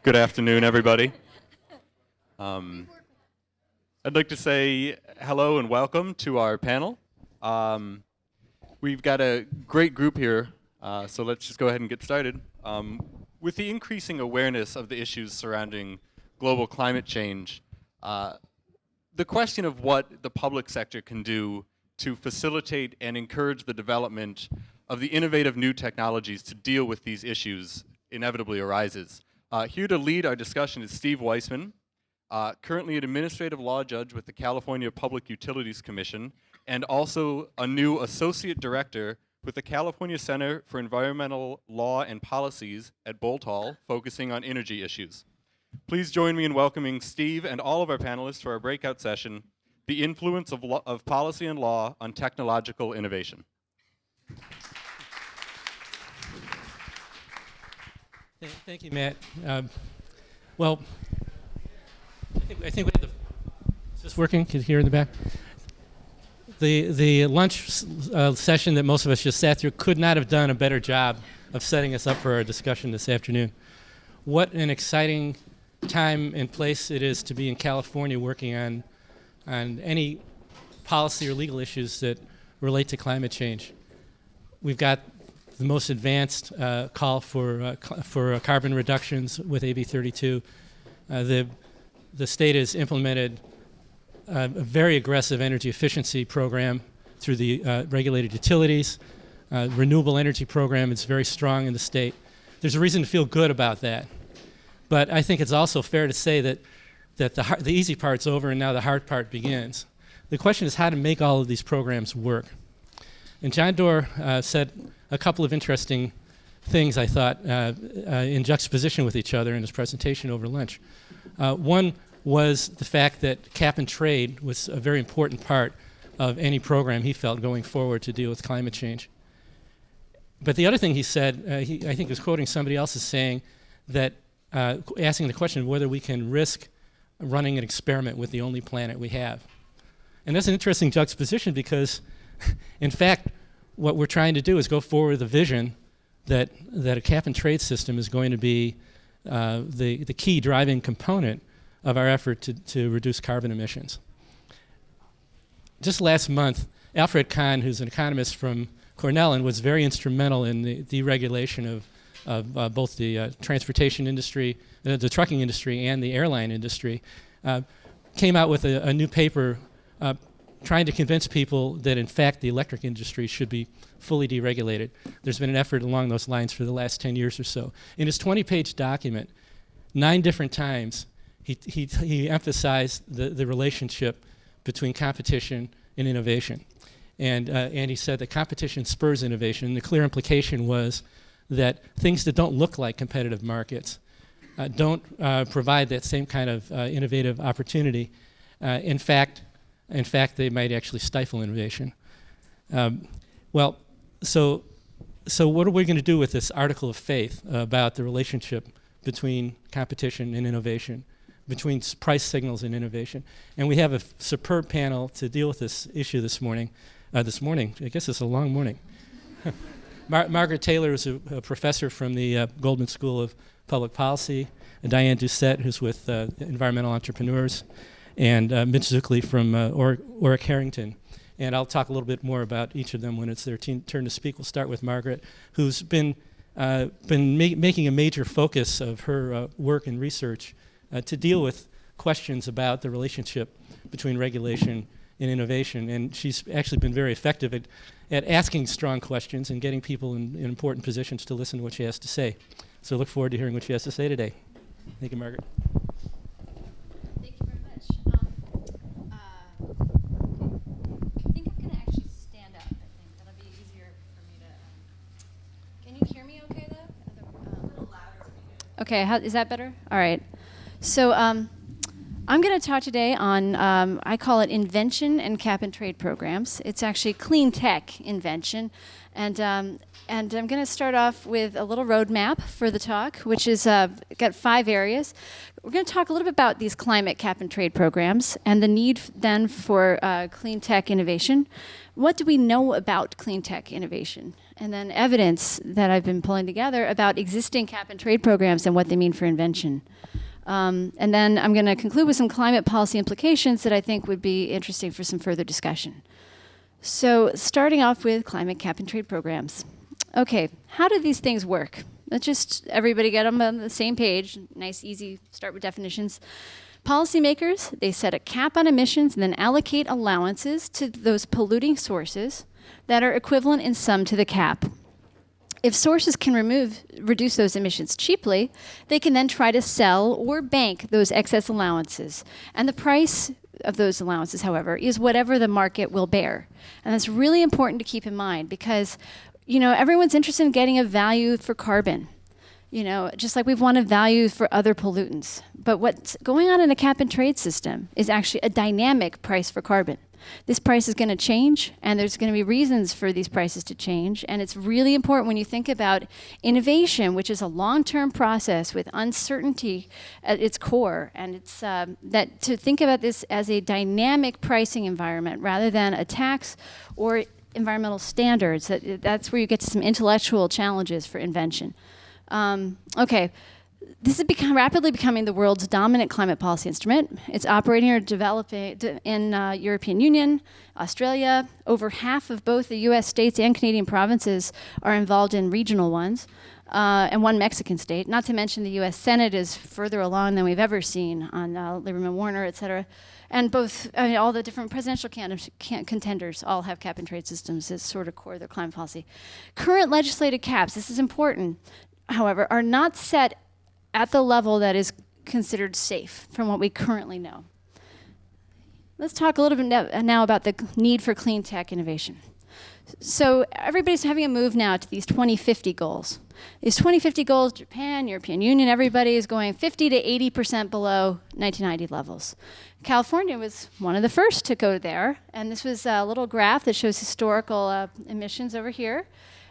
Good afternoon, everybody. I'd like to say hello and welcome to our panel. We've got a great group here, so let's just go ahead and get started. With the increasing awareness of the issues surrounding global climate change, the question of what the public sector can do to facilitate and encourage the development of the innovative new technologies to deal with these issues inevitably arises. Here to lead our discussion is Steve Weissman, currently an administrative law judge with the California Public Utilities Commission, and also a new associate director with the California Center for Environmental Law and Policies at Bolt Hall, focusing on energy issues. Please join me in welcoming Steve and all of our panelists to our breakout session, The Influence of Policy and Law on Technological Innovation. Thank you, Matt. Well, I think we have is this working? Can you hear in the back? The lunch session that most of us just sat through could not have done a better job of setting us up for our discussion this afternoon. What an exciting time and place it is to be in California working on any policy or legal issues that relate to climate change. We've got the most advanced call for carbon reductions with AB 32. The state has implemented a very aggressive energy efficiency program through the regulated utilities. Renewable energy program is very strong in the state. There's a reason to feel good about that. But I think it's also fair to say that the easy part's over and now the hard part begins. The question is how to make all of these programs work. And John Doerr said a couple of interesting things, I thought, in juxtaposition with each other in his presentation over lunch. One was the fact that cap and trade was a very important part of any program he felt going forward to deal with climate change. But the other thing he said, I think he was quoting somebody else as saying that, asking the question of whether we can risk running an experiment with the only planet we have. And that's an interesting juxtaposition because, in fact, what we're trying to do is go forward with a vision that a cap and trade system is going to be the key driving component of our effort to reduce carbon emissions. Just last month, Alfred Kahn, who's an economist from Cornell and was very instrumental in the deregulation of both the transportation industry, the trucking industry, and the airline industry, came out with a new paper trying to convince people that, in fact, the electric industry should be fully deregulated. There's been an effort along those lines for the last 10 years or so. In his 20-page document, 9 different times, he emphasized the relationship between competition and innovation. And he said that competition spurs innovation. And the clear implication was that things that don't look like competitive markets don't provide that same kind of innovative opportunity. In fact, they might actually stifle innovation. So what are we going to do with this article of faith about the relationship between competition and innovation, between price signals and innovation? And we have a superb panel to deal with this issue this morning. I guess it's a long morning. Margaret Taylor is a professor from the Goldman School of Public Policy, and Diane Doucette, who's with Environmental Entrepreneurs, and Mitch Sook Lee from Orrick Harrington. And I'll talk a little bit more about each of them when it's their turn to speak. We'll start with Margaret, who's been making a major focus of her work and research to deal with questions about the relationship between regulation and innovation. And she's actually been very effective at asking strong questions and getting people in important positions to listen to what she has to say. So look forward to hearing what she has to say today. Thank you, Margaret. Thank you very much. I think I'm going to actually stand up. I think that'll be easier for me to. Can you hear me okay, though? A little louder. Okay, is that better? All right. So I'm I'm going to talk today on, I call it invention and cap and trade programs. It's actually clean tech invention. And I'm going to start off with a little roadmap for the talk, which is got 5 areas. We're going to talk a little bit about these climate cap and trade programs and the need then for clean tech innovation. What do we know about clean tech innovation? And then evidence that I've been pulling together about existing cap and trade programs and what they mean for invention. And then I'm going to conclude with some climate policy implications that I think would be interesting for some further discussion. So starting off with climate cap and trade programs. Okay, how do these things work? Let's just everybody get them on the same page. Nice, easy, start with definitions. Policymakers, they set a cap on emissions and then allocate allowances to those polluting sources that are equivalent in sum to the cap. If sources can reduce those emissions cheaply, they can then try to sell or bank those excess allowances. And the price of those allowances, however, is whatever the market will bear. And that's really important to keep in mind because, you know, everyone's interested in getting a value for carbon, you know, just like we've wanted value for other pollutants. But what's going on in a cap and trade system is actually a dynamic price for carbon. This price is going to change, and there's going to be reasons for these prices to change. And it's really important when you think about innovation, which is a long-term process with uncertainty at its core. And it's that to think about this as a dynamic pricing environment rather than a tax or environmental standards. That's where you get to some intellectual challenges for invention. Okay. This is rapidly becoming the world's dominant climate policy instrument. It's operating or developing in European Union, Australia. Over half of both the U.S. states and Canadian provinces are involved in regional ones, and one Mexican state. Not to mention the U.S. Senate is further along than we've ever seen on Lieberman Warner, et cetera. And both, all the different presidential contenders all have cap and trade systems as sort of core of their climate policy. Current legislated caps, this is important, however, are not set at the level that is considered safe from what we currently know. Let's talk a little bit now about the need for clean tech innovation. So everybody's having a move now to these 2050 goals. These 2050 goals, Japan, European Union, everybody is going 50 to 80% below 1990 levels. California was one of the first to go there, and this was a little graph that shows historical emissions over here.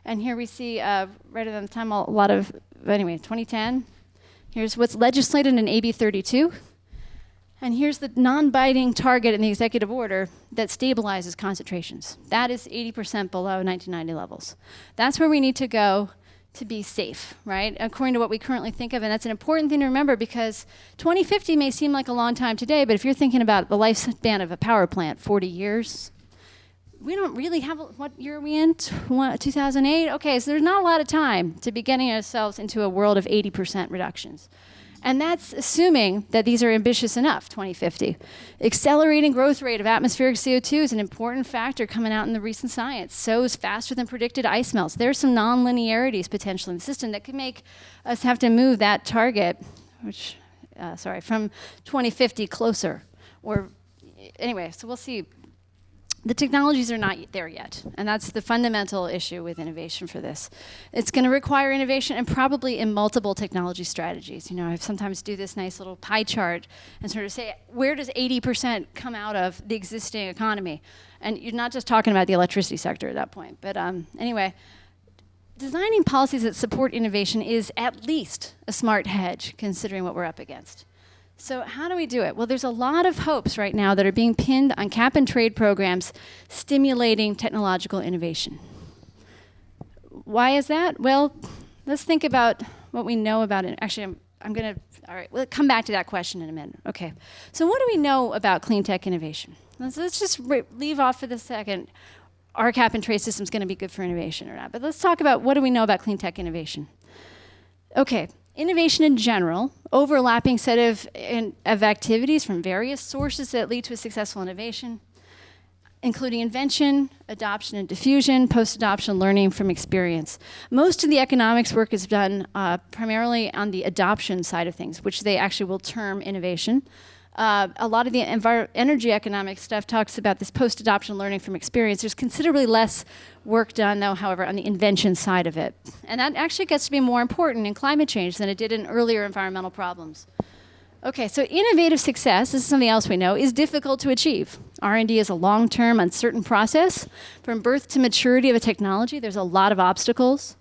And here we see, right at the time, a lot of, anyway, 2010. Here's what's legislated in AB 32. And here's the non-binding target in the executive order that stabilizes concentrations. That is 80% below 1990 levels. That's where we need to go to be safe, right? According to what we currently think of. And that's an important thing to remember because 2050 may seem like a long time today, but if you're thinking about the lifespan of a power plant, 40 years, we don't really have, what year are we in? 2008? Okay, so there's not a lot of time to be getting ourselves into a world of 80% reductions. And that's assuming that these are ambitious enough, 2050. Accelerating growth rate of atmospheric CO2 is an important factor coming out in the recent science. So is faster than predicted ice melts. There's some non-linearities potentially in the system that could make us have to move that target, from 2050 closer. Or anyway, so we'll see. The technologies are not there yet, and that's the fundamental issue with innovation for this. It's going to require innovation and probably in multiple technology strategies. You know, I sometimes do this nice little pie chart and sort of say, where does 80% come out of the existing economy? And you're not just talking about the electricity sector at that point. But anyway, designing policies that support innovation is at least a smart hedge, considering what we're up against. So how do we do it? Well, there's a lot of hopes right now that are being pinned on cap and trade programs stimulating technological innovation. Why is that? Well, let's think about what we know about it. Actually, all right, we'll come back to that question in a minute. Okay, so what do we know about clean tech innovation? Let's just leave off for the second. Are cap and trade systems going to be good for innovation or not? But let's talk about what do we know about clean tech innovation. Okay. Innovation in general, overlapping set of activities from various sources that lead to a successful innovation, including invention, adoption and diffusion, post-adoption learning from experience. Most of the economics work is done primarily on the adoption side of things, which they actually will term innovation. A lot of the energy economic stuff talks about this post-adoption learning from experience. There's considerably less work done, though, however, on the invention side of it. And that actually gets to be more important in climate change than it did in earlier environmental problems. Okay, so innovative success, this is something else we know, is difficult to achieve. R&D is a long-term, uncertain process. From birth to maturity of a technology, there's a lot of obstacles.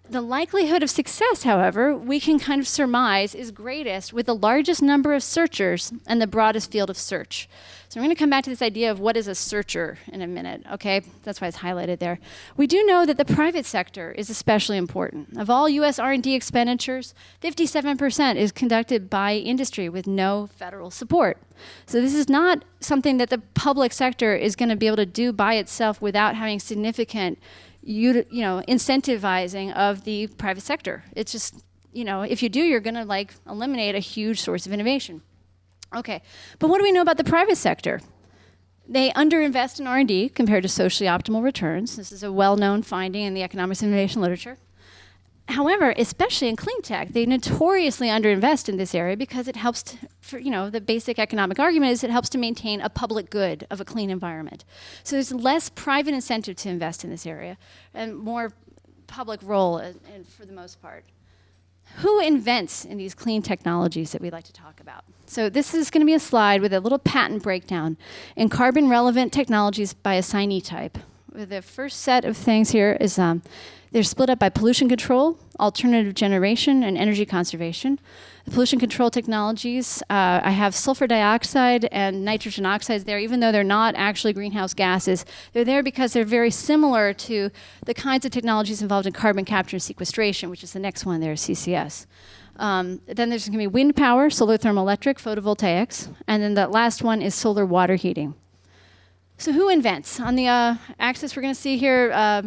The likelihood of success, however, we can kind of surmise is greatest with the largest number of searchers and the broadest field of search. So we're going to come back to this idea of what is a searcher in a minute, okay? That's why it's highlighted there. We do know that the private sector is especially important. Of all US R&D expenditures, 57% is conducted by industry with no federal support. So this is not something that the public sector is going to be able to do by itself without having significant incentivizing of the private sector. It's just, if you do, you're going to eliminate a huge source of innovation. Okay, but what do we know about the private sector? They underinvest in R&D compared to socially optimal returns. This is a well-known finding in the economics and innovation literature. However, especially in clean tech, they notoriously underinvest in this area because it helps the basic economic argument is it helps to maintain a public good of a clean environment. So there's less private incentive to invest in this area and more public role for the most part. Who invents in these clean technologies that we like to talk about? So this is going to be a slide with a little patent breakdown in carbon relevant technologies by assignee type. The first set of things here is they're split up by pollution control, alternative generation, and energy conservation. The pollution control technologies, I have sulfur dioxide and nitrogen oxides there, even though they're not actually greenhouse gases. They're there because they're very similar to the kinds of technologies involved in carbon capture and sequestration, which is the next one there, CCS. Then there's going to be wind power, solar thermoelectric, photovoltaics, and then the last one is solar water heating. So who invents? On the axis, we're going to see here a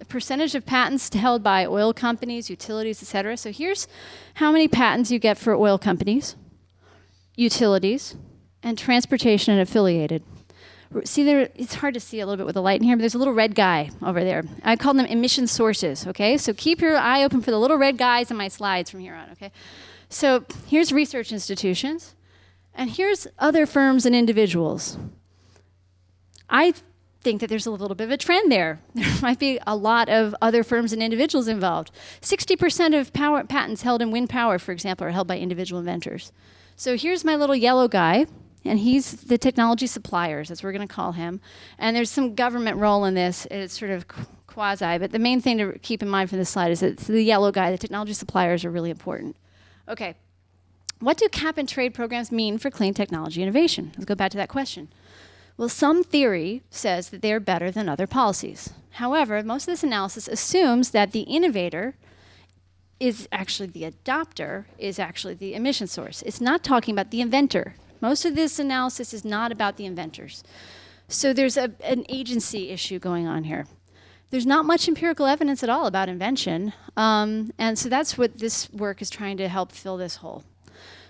percentage of patents held by oil companies, utilities, et cetera. So here's how many patents you get for oil companies, utilities, and transportation and affiliated. See there, it's hard to see a little bit with the light in here, but there's a little red guy over there. I call them emission sources, okay? So keep your eye open for the little red guys in my slides from here on, okay? So here's research institutions, and here's other firms and individuals. I think that there's a little bit of a trend there. There might be a lot of other firms and individuals involved. 60% of patents held in wind power, for example, are held by individual inventors. So here's my little yellow guy, and he's the technology suppliers, that's what we're going to call him. And there's some government role in this. It's sort of quasi, but the main thing to keep in mind from this slide is that the yellow guy, the technology suppliers, are really important. Okay, what do cap and trade programs mean for clean technology innovation? Let's go back to that question. Well, some theory says that they're better than other policies. However, most of this analysis assumes that the innovator is actually the adopter, is actually the emission source. It's not talking about the inventor. Most of this analysis is not about the inventors. So there's an agency issue going on here. There's not much empirical evidence at all about invention, and so that's what this work is trying to help fill this hole.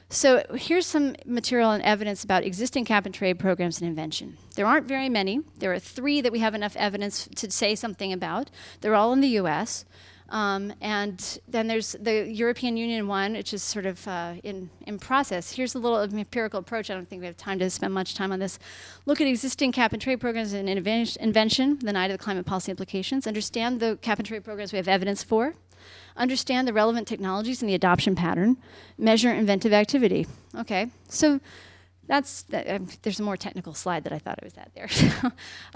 So here's some material and evidence about existing cap and trade programs and invention. There aren't very many. There are 3 that we have enough evidence to say something about. They're all in the US. And then there's the European Union one, which is sort of in process. Here's a little empirical approach. I don't think we have time to spend much time on this. Look at existing cap and trade programs and invention, the eye to the climate policy implications. Understand the cap and trade programs we have evidence for. Understand the relevant technologies and the adoption pattern. Measure inventive activity. Okay, so there's a more technical slide that I thought I was at there.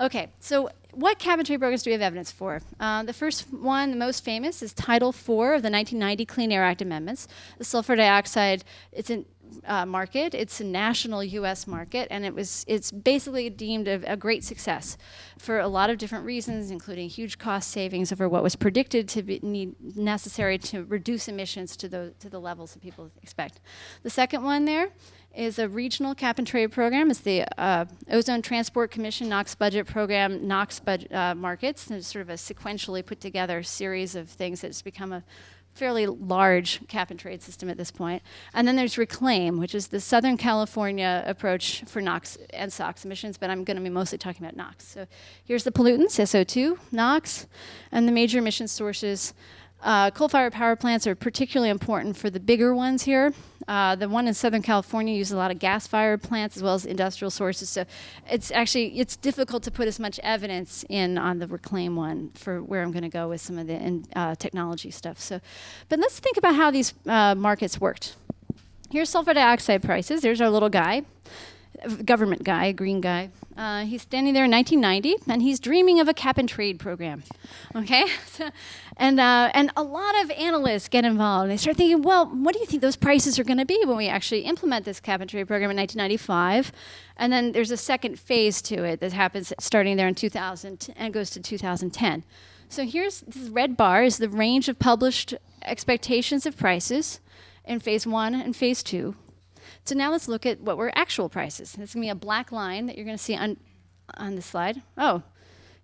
Okay, so what cap and trade programs do we have evidence for? The first one, the most famous, is Title IV of the 1990 Clean Air Act amendments. The sulfur dioxide, it's a market. It's a national U.S. market, and it's basically deemed a great success for a lot of different reasons, including huge cost savings over what was predicted to be necessary to reduce emissions to the levels that people expect. The second one there is a regional cap and trade program. It's the Ozone Transport Commission NOx budget program, NOx markets. There's sort of a sequentially put together series of things that's become a fairly large cap and trade system at this point. And then there's Reclaim, which is the Southern California approach for NOx and SOx emissions, but I'm going to be mostly talking about NOx. So here's the pollutants, SO2, NOx, and the major emission sources. Coal-fired power plants are particularly important for the bigger ones here. The one in Southern California uses a lot of gas-fired plants as well as industrial sources. So it's difficult to put as much evidence in on the Reclaim one for where I'm going to go with some of the technology stuff. So, but let's think about how these markets worked. Here's sulfur dioxide prices. There's our little guy, government guy, green guy. He's standing there in 1990, and he's dreaming of a cap and trade program. Okay, and a lot of analysts get involved. They start thinking, well, what do you think those prices are going to be when we actually implement this cap and trade program in 1995? And then there's a second phase to it that happens starting there in 2000 and goes to 2010. So here's this red bar is the range of published expectations of prices in phase 1 and phase 2. So now let's look at what were actual prices. This is going to be a black line that you're going to see on the slide. Oh,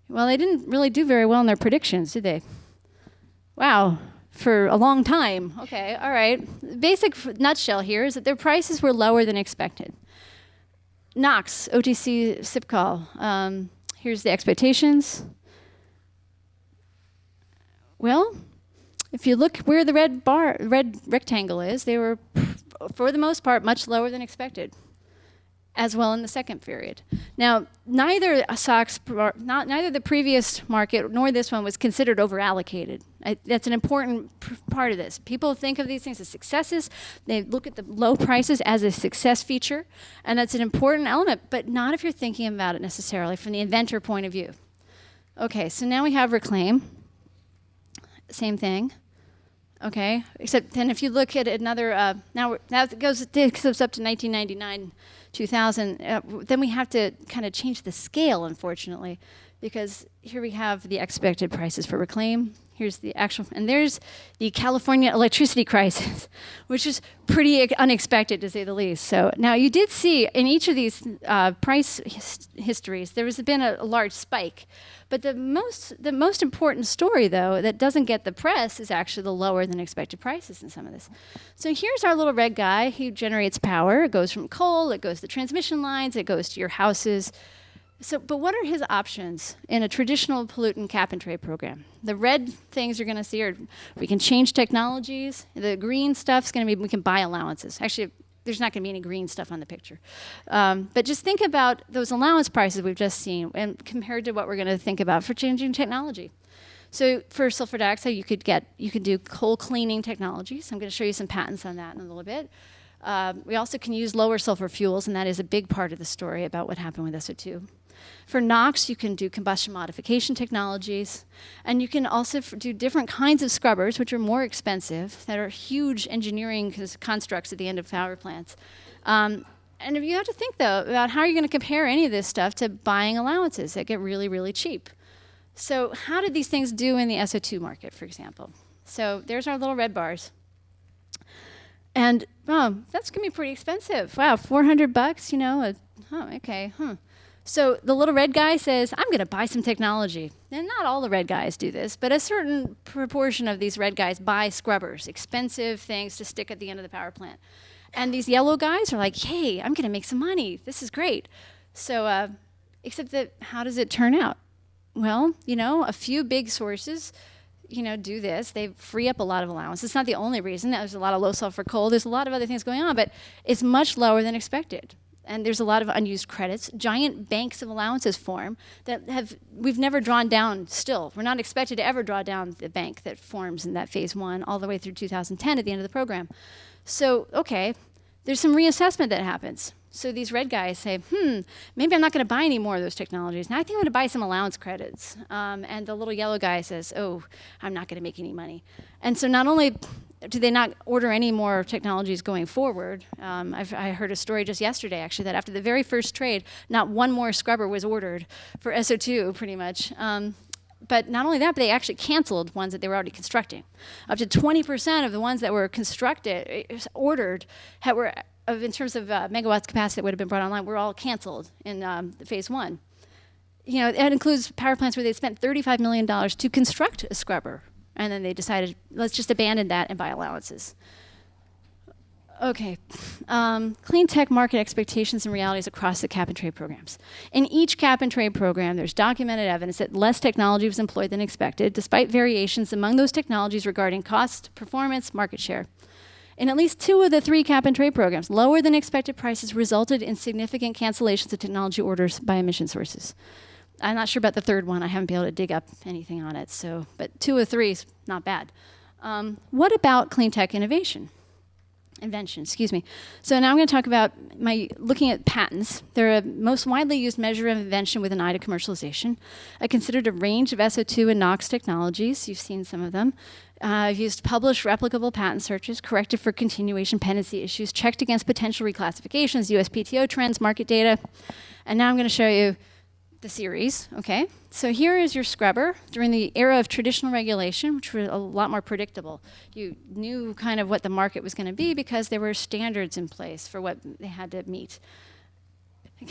well, they didn't really do very well in their predictions, did they? Wow, for a long time. Okay, all right. The basic nutshell here is that their prices were lower than expected. NOx, OTC SIP call. Here's the expectations. Well, if you look where the red rectangle is, they were, for the most part, much lower than expected, as well in the second period. Now, neither the previous market nor this one was considered over-allocated. That's an important part of this. People think of these things as successes. They look at the low prices as a success feature, and that's an important element, but not if you're thinking about it necessarily from the inventor point of view. Okay, so now we have reclaim. Same thing. Okay, except then if you look at another, now it goes up to 1999, 2000, then we have to kind of change the scale, unfortunately, because here we have the expected prices for reclaim. Here's the actual, and there's the California electricity crisis, which is pretty unexpected, to say the least. So now you did see in each of these price histories, there has been a large spike. But the most important story, though, that doesn't get the press is actually the lower than expected prices in some of this. So here's our little red guy. He generates power. It goes from coal. It goes to transmission lines. It goes to your houses. So, but what are his options in a traditional pollutant cap and trade program? The red things you're going to see are we can change technologies. The green stuff's going to be we can buy allowances. Actually, there's not going to be any green stuff on the picture. But just think about those allowance prices we've just seen and compared to what we're going to think about for changing technology. So for sulfur dioxide, you could do coal cleaning technologies. I'm going to show you some patents on that in a little bit. We also can use lower sulfur fuels, and that is a big part of the story about what happened with SO2. For NOx, you can do combustion modification technologies, and you can also do different kinds of scrubbers, which are more expensive, that are huge engineering constructs at the end of power plants. And if you have to think, though, about how you're going to compare any of this stuff to buying allowances that get really, really cheap. So how did these things do in the SO2 market, for example? So there's our little red bars. And, that's going to be pretty expensive. Wow, $400, you know, okay. So the little red guy says, I'm going to buy some technology. And not all the red guys do this, but a certain proportion of these red guys buy scrubbers, expensive things to stick at the end of the power plant. And these yellow guys are like, hey, I'm going to make some money. This is great. So, except that how does it turn out? Well, you know, a few big sources, you know, do this. They free up a lot of allowance. It's not the only reason. There's a lot of low sulfur coal. There's a lot of other things going on, but it's much lower than expected. And there's a lot of unused credits. Giant banks of allowances form that we've never drawn down still. We're not expected to ever draw down the bank that forms in that phase 1 all the way through 2010 at the end of the program. So, okay, there's some reassessment that happens. So these red guys say, maybe I'm not going to buy any more of those technologies. Now I think I'm going to buy some allowance credits. And the little yellow guy says, oh, I'm not going to make any money. And so not only do they not order any more technologies going forward? I heard a story just yesterday, actually, that after the very first trade, not one more scrubber was ordered for SO2, pretty much. But not only that, but they actually canceled ones that they were already constructing. Up to 20% of the ones that were ordered, in terms of megawatts capacity that would have been brought online, were all canceled in phase 1. You know, that includes power plants where they spent $35 million to construct a scrubber. And then they decided, let's just abandon that and buy allowances. Okay, clean tech market expectations and realities across the cap and trade programs. In each cap and trade program, there's documented evidence that less technology was employed than expected, despite variations among those technologies regarding cost, performance, market share. In at least 2 of the 3 cap and trade programs, lower than expected prices resulted in significant cancellations of technology orders by emission sources. I'm not sure about the third one. I haven't been able to dig up anything on it. So, but 2 of 3 is not bad. What about clean tech innovation? Invention, excuse me. So now I'm going to talk about looking at patents. They're a most widely used measure of invention with an eye to commercialization. I considered a range of SO2 and NOx technologies. You've seen some of them. I've used published replicable patent searches, corrected for continuation pendency issues, checked against potential reclassifications, USPTO trends, market data. And now I'm going to show you the series, okay? So here is your scrubber during the era of traditional regulation, which was a lot more predictable. You knew kind of what the market was going to be because there were standards in place for what they had to meet.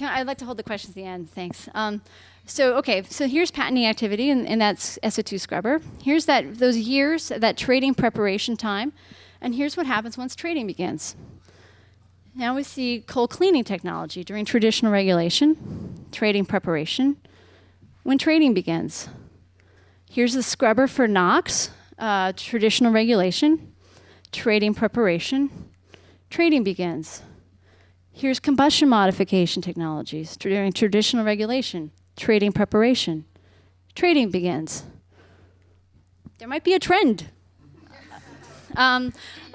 I'd like to hold the questions at the end, thanks. So here's patenting activity, and that's SO2 scrubber. Here's those years, that trading preparation time, and here's what happens once trading begins. Now we see coal cleaning technology during traditional regulation, trading preparation, when trading begins. Here's the scrubber for NOx, traditional regulation, trading preparation, trading begins. Here's combustion modification technologies during traditional regulation, trading preparation, trading begins. There might be a trend.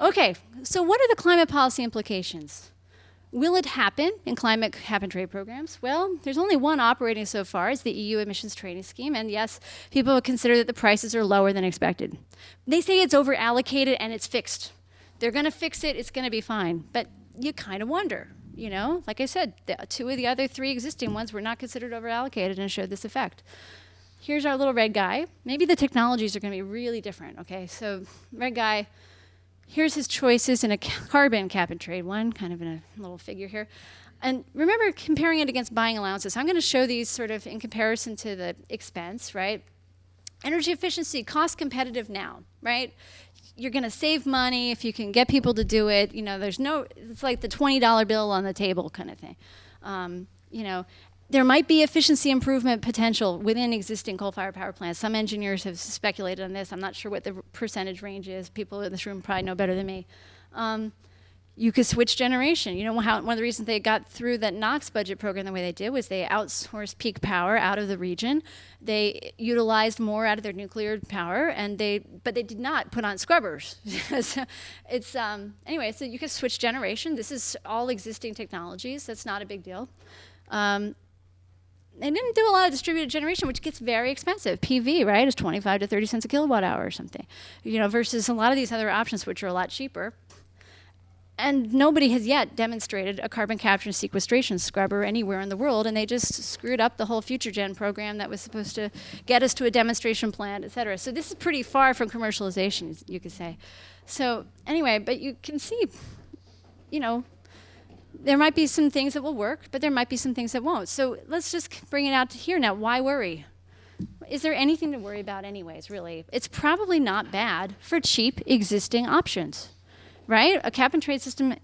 Okay, so what are the climate policy implications? Will it happen in climate cap and trade programs? Well, there's only one operating so far. It's the EU emissions trading scheme. And yes, people consider that the prices are lower than expected. They say it's over allocated and it's fixed. They're going to fix it. It's going to be fine. But you kind of wonder, you know, like I said, two of the other three existing ones were not considered over allocated and showed this effect. Here's our little red guy. Maybe the technologies are going to be really different. Okay, so red guy. Here's his choices in a carbon cap and trade one, kind of in a little figure here. And remember comparing it against buying allowances. I'm going to show these sort of in comparison to the expense, right? Energy efficiency, cost competitive now, right? You're going to save money if you can get people to do it. You know, it's like the $20 bill on the table kind of thing. You know, there might be efficiency improvement potential within existing coal-fired power plants. Some engineers have speculated on this. I'm not sure what the percentage range is. People in this room probably know better than me. You could switch generation. You know, one of the reasons they got through that NOx budget program the way they did was they outsourced peak power out of the region. They utilized more out of their nuclear power, but they did not put on scrubbers. So it's anyway. So you could switch generation. This is all existing technologies. That's not a big deal. They didn't do a lot of distributed generation, which gets very expensive. PV, right, is 25 to 30 cents a kilowatt hour or something, you know, versus a lot of these other options, which are a lot cheaper. And nobody has yet demonstrated a carbon capture and sequestration scrubber anywhere in the world, and they just screwed up the whole future gen program that was supposed to get us to a demonstration plant, et cetera. So this is pretty far from commercialization, you could say. So anyway, but you can see, you know, there might be some things that will work, but there might be some things that won't. So let's just bring it out to here now. Why worry? Is there anything to worry about anyways, really? It's probably not bad for cheap existing options, right? A cap and trade system,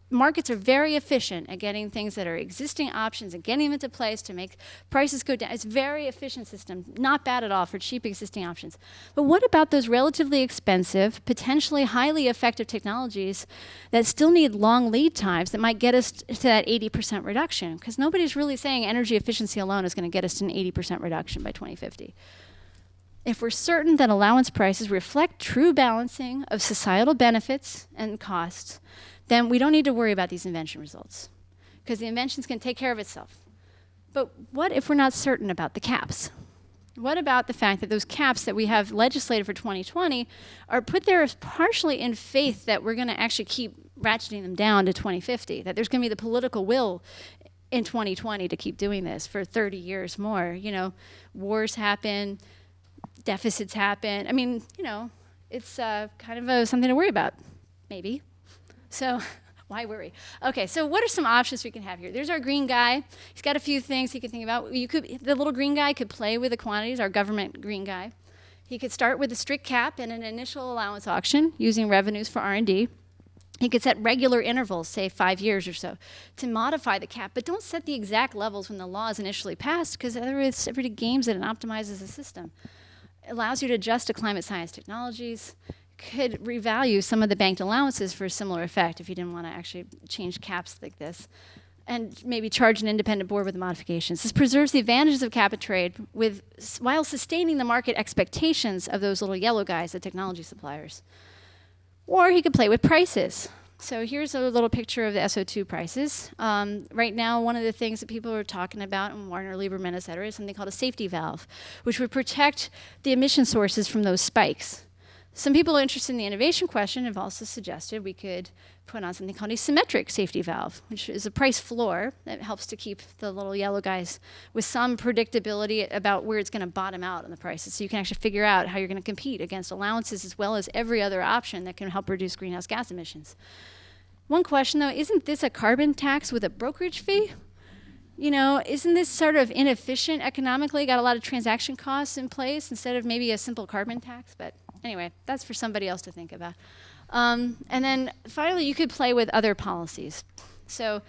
markets are very efficient at getting things that are existing options and getting them into place to make prices go down. It's a very efficient system, not bad at all for cheap existing options. But what about those relatively expensive, potentially highly effective technologies that still need long lead times that might get us to that 80% reduction? Because nobody's really saying energy efficiency alone is going to get us to an 80% reduction by 2050. If we're certain that allowance prices reflect true balancing of societal benefits and costs, then we don't need to worry about these invention results, because the inventions can take care of itself. But what if we're not certain about the caps? What about the fact that those caps that we have legislated for 2020 are put there partially in faith that we're going to actually keep ratcheting them down to 2050, that there's going to be the political will in 2020 to keep doing this for 30 years more? You know, wars happen, deficits happen. I mean, you know, it's kind of something to worry about, maybe. So why worry? Okay, so what are some options we can have here? There's our green guy. He's got a few things he can think about. The little green guy could play with the quantities, our government green guy. He could start with a strict cap and an initial allowance auction using revenues for R&D. He could set regular intervals, say 5 years or so, to modify the cap, but don't set the exact levels when the law is initially passed, because otherwise everybody games it and optimizes the system. It allows you to adjust to climate science technologies. Could revalue some of the banked allowances for a similar effect if you didn't want to actually change caps like this, and maybe charge an independent board with the modifications. This preserves the advantages of cap and trade while sustaining the market expectations of those little yellow guys, the technology suppliers. Or he could play with prices. So here's a little picture of the SO2 prices. Right now, one of the things that people are talking about, and Warner, Lieberman, et cetera, is something called a safety valve, which would protect the emission sources from those spikes. Some people interested in the innovation question have also suggested we could put on something called a symmetric safety valve, which is a price floor that helps to keep the little yellow guys with some predictability about where it's going to bottom out on the prices. So you can actually figure out how you're going to compete against allowances as well as every other option that can help reduce greenhouse gas emissions. One question, though, isn't this a carbon tax with a brokerage fee? You know, isn't this sort of inefficient economically? Got a lot of transaction costs in place instead of maybe a simple carbon tax? But anyway, that's for somebody else to think about. And then finally, you could play with other policies. So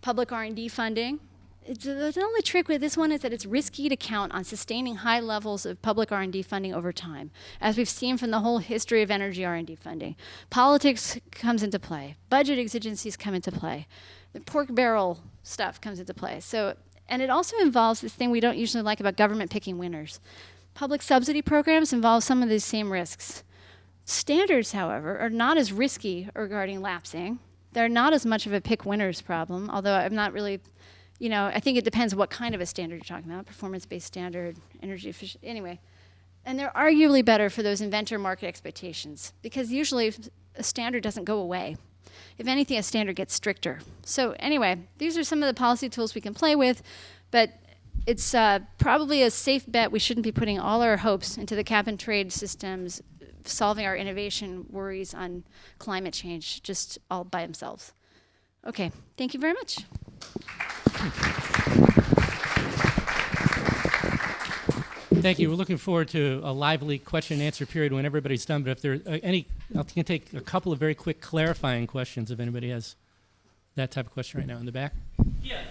public R&D funding. The only trick with this one is that it's risky to count on sustaining high levels of public R&D funding over time, as we've seen from the whole history of energy R&D funding. Politics comes into play. Budget exigencies come into play. The pork barrel stuff comes into play. So, and it also involves this thing we don't usually like about government picking winners. Public subsidy programs involve some of these same risks. Standards, however, are not as risky regarding lapsing. They're not as much of a pick winners problem, although I'm not really, you know, I think it depends what kind of a standard you're talking about, performance-based standard, energy efficient, anyway. And they're arguably better for those inventor market expectations, because usually a standard doesn't go away. If anything, a standard gets stricter. So anyway, these are some of the policy tools we can play with, but it's probably a safe bet we shouldn't be putting all our hopes into the cap and trade systems solving our innovation worries on climate change just all by themselves. Okay, thank you very much. Thank you. We're looking forward to a lively question and answer period when everybody's done. But if there are any, I can take a couple of very quick clarifying questions if anybody has that type of question right now in the back. Yeah,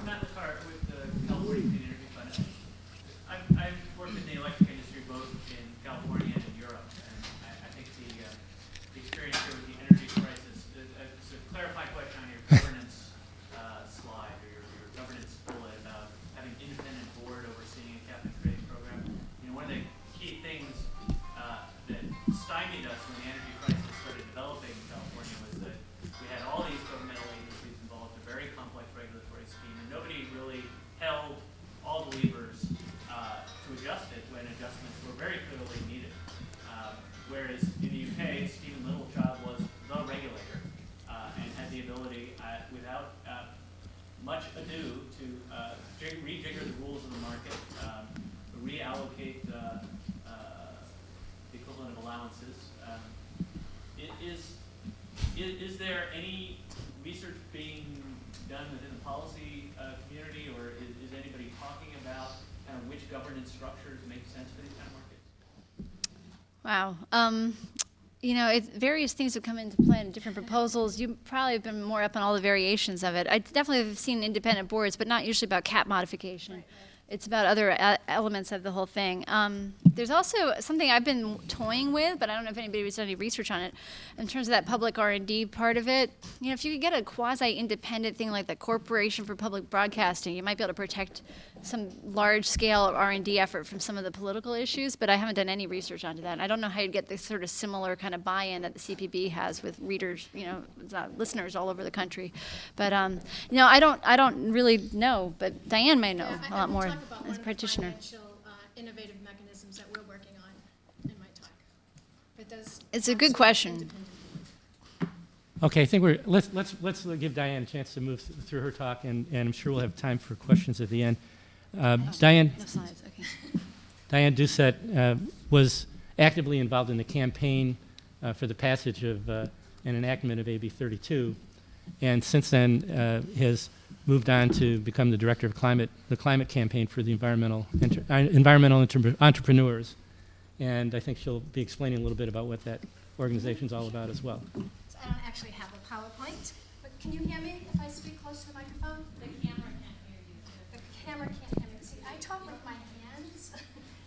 Matt Lecart with the California Clean Energy Fund. I've worked in the electric industry both in California and in Europe, and I think the experience here with the energy crisis, it's a clarifying question on your governance slide or your governance bullet about having independent board overseeing a cap and trade program. You know, one of the key things that stymied us when the energy crisis started developing in California was that we had all these governmental agencies involved, a very complex regulatory scheme, and nobody really held all the levers to adjust it when adjustments were very clearly needed. Whereas in the UK, Stephen Littlechild was the regulator and had the ability, without much ado, to rejigger the rules of the market, reallocate the equivalent of allowances. Is there any research being done within the policy community, or is anybody talking about kind of which governance structures make sense for these kind of markets? Wow. You know, various things have come into play in different proposals. You probably have been more up on all the variations of it. I definitely have seen independent boards, but not usually about cap modification. Right. It's about other elements of the whole thing. There's also something I've been toying with, but I don't know if anybody's done any research on it, in terms of that public R&D part of it. You know, if you could get a quasi-independent thing like the Corporation for Public Broadcasting, you might be able to protect some large-scale R&D effort from some of the political issues, but I haven't done any research onto that. And I don't know how you'd get this sort of similar kind of buy-in that the CPB has with readers, you know, listeners all over the country. But you know, I don't really know, but Diane may know a lot more as a practitioner. Innovative mechanisms that we're working on in my talk. But it's a good question. Okay, I think let's give Diane a chance to move through her talk, and I'm sure we'll have time for questions at the end. Diane. No slides. Okay. Diane Doucette was actively involved in the campaign for the passage of an enactment of AB 32, and since then has moved on to become the director of the climate campaign for the environmental entrepreneurs, and I think she'll be explaining a little bit about what that organization's all about as well. So I don't actually have a PowerPoint, but can you hear me if I speak close to the microphone? The camera can't hear you. The camera can't hear me. See, I talk with my hands,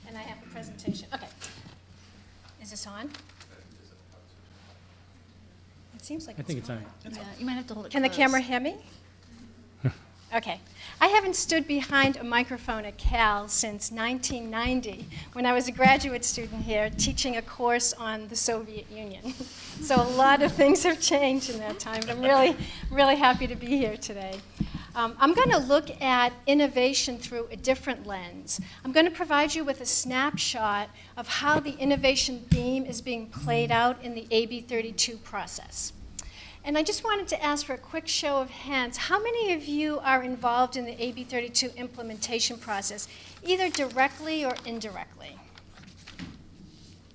and I have a presentation. Okay. Is this on? It seems like I think it's on. Yeah, you might have to hold it Can the close. camera hear me? Okay. I haven't stood behind a microphone at Cal since 1990, when I was a graduate student here teaching a course on the Soviet Union. So a lot of things have changed in that time, but I'm really, really happy to be here today. I'm going to look at innovation through a different lens. I'm going to provide you with a snapshot of how the innovation theme is being played out in the AB 32 process. And I just wanted to ask for a quick show of hands. How many of you are involved in the AB 32 implementation process, either directly or indirectly?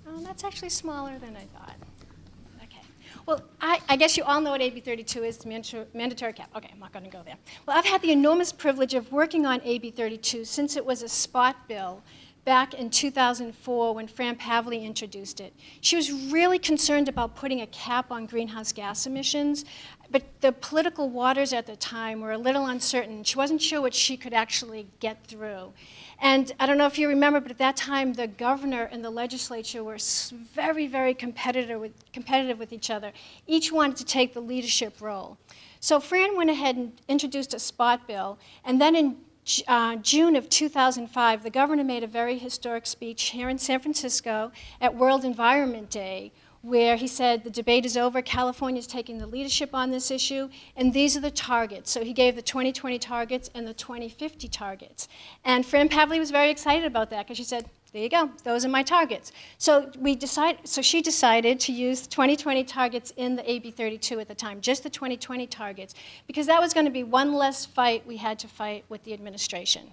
Oh, that's actually smaller than I thought. Okay. Well, I guess you all know what AB 32 is, the mandatory cap. Okay, I'm not going to go there. Well, I've had the enormous privilege of working on AB 32 since it was a spot bill back in 2004 when Fran Pavley introduced it. She was really concerned about putting a cap on greenhouse gas emissions, but the political waters at the time were a little uncertain. She wasn't sure what she could actually get through. And I don't know if you remember, but at that time, the governor and the legislature were very, very competitive with each other. Each wanted to take the leadership role. So Fran went ahead and introduced a spot bill, and then in June of 2005, the governor made a very historic speech here in San Francisco at World Environment Day, where he said the debate is over, California's taking the leadership on this issue, and these are the targets. So he gave the 2020 targets and the 2050 targets. And Fran Pavley was very excited about that because she said, there you go, those are my targets. So she decided to use the 2020 targets in the AB 32 at the time, just the 2020 targets, because that was going to be one less fight we had to fight with the administration.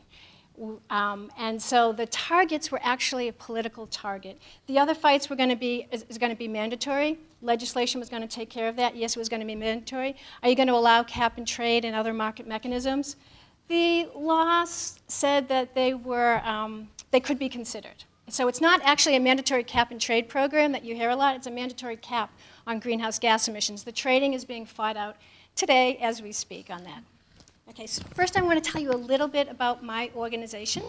And so the targets were actually a political target. The other fights were going to be, is going to be mandatory. Legislation was going to take care of that. Yes, it was going to be mandatory. Are you going to allow cap and trade and other market mechanisms? The law said that they could be considered. So it's not actually a mandatory cap and trade program that you hear a lot. It's a mandatory cap on greenhouse gas emissions. The trading is being fought out today as we speak on that. Okay, so first I want to tell you a little bit about my organization.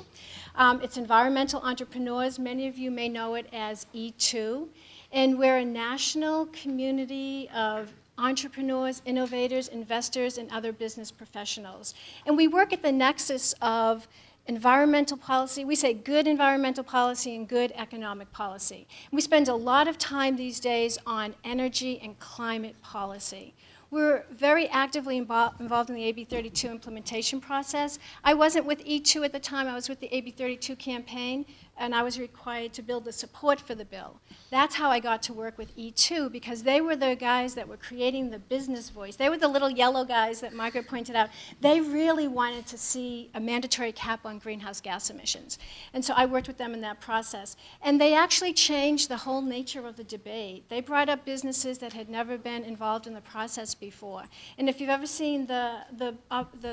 It's Environmental Entrepreneurs. Many of you may know it as E2. And we're a national community of entrepreneurs, innovators, investors, and other business professionals. And we work at the nexus of environmental policy. We say good environmental policy and good economic policy. And we spend a lot of time these days on energy and climate policy. We're very actively involved in the AB 32 implementation process. I wasn't with E2 at the time. I was with the AB 32 campaign, and I was required to build the support for the bill. That's how I got to work with E2, because they were the guys that were creating the business voice. They were the little yellow guys that Margaret pointed out. They really wanted to see a mandatory cap on greenhouse gas emissions. And so I worked with them in that process. And they actually changed the whole nature of the debate. They brought up businesses that had never been involved in the process before. And if you've ever seen the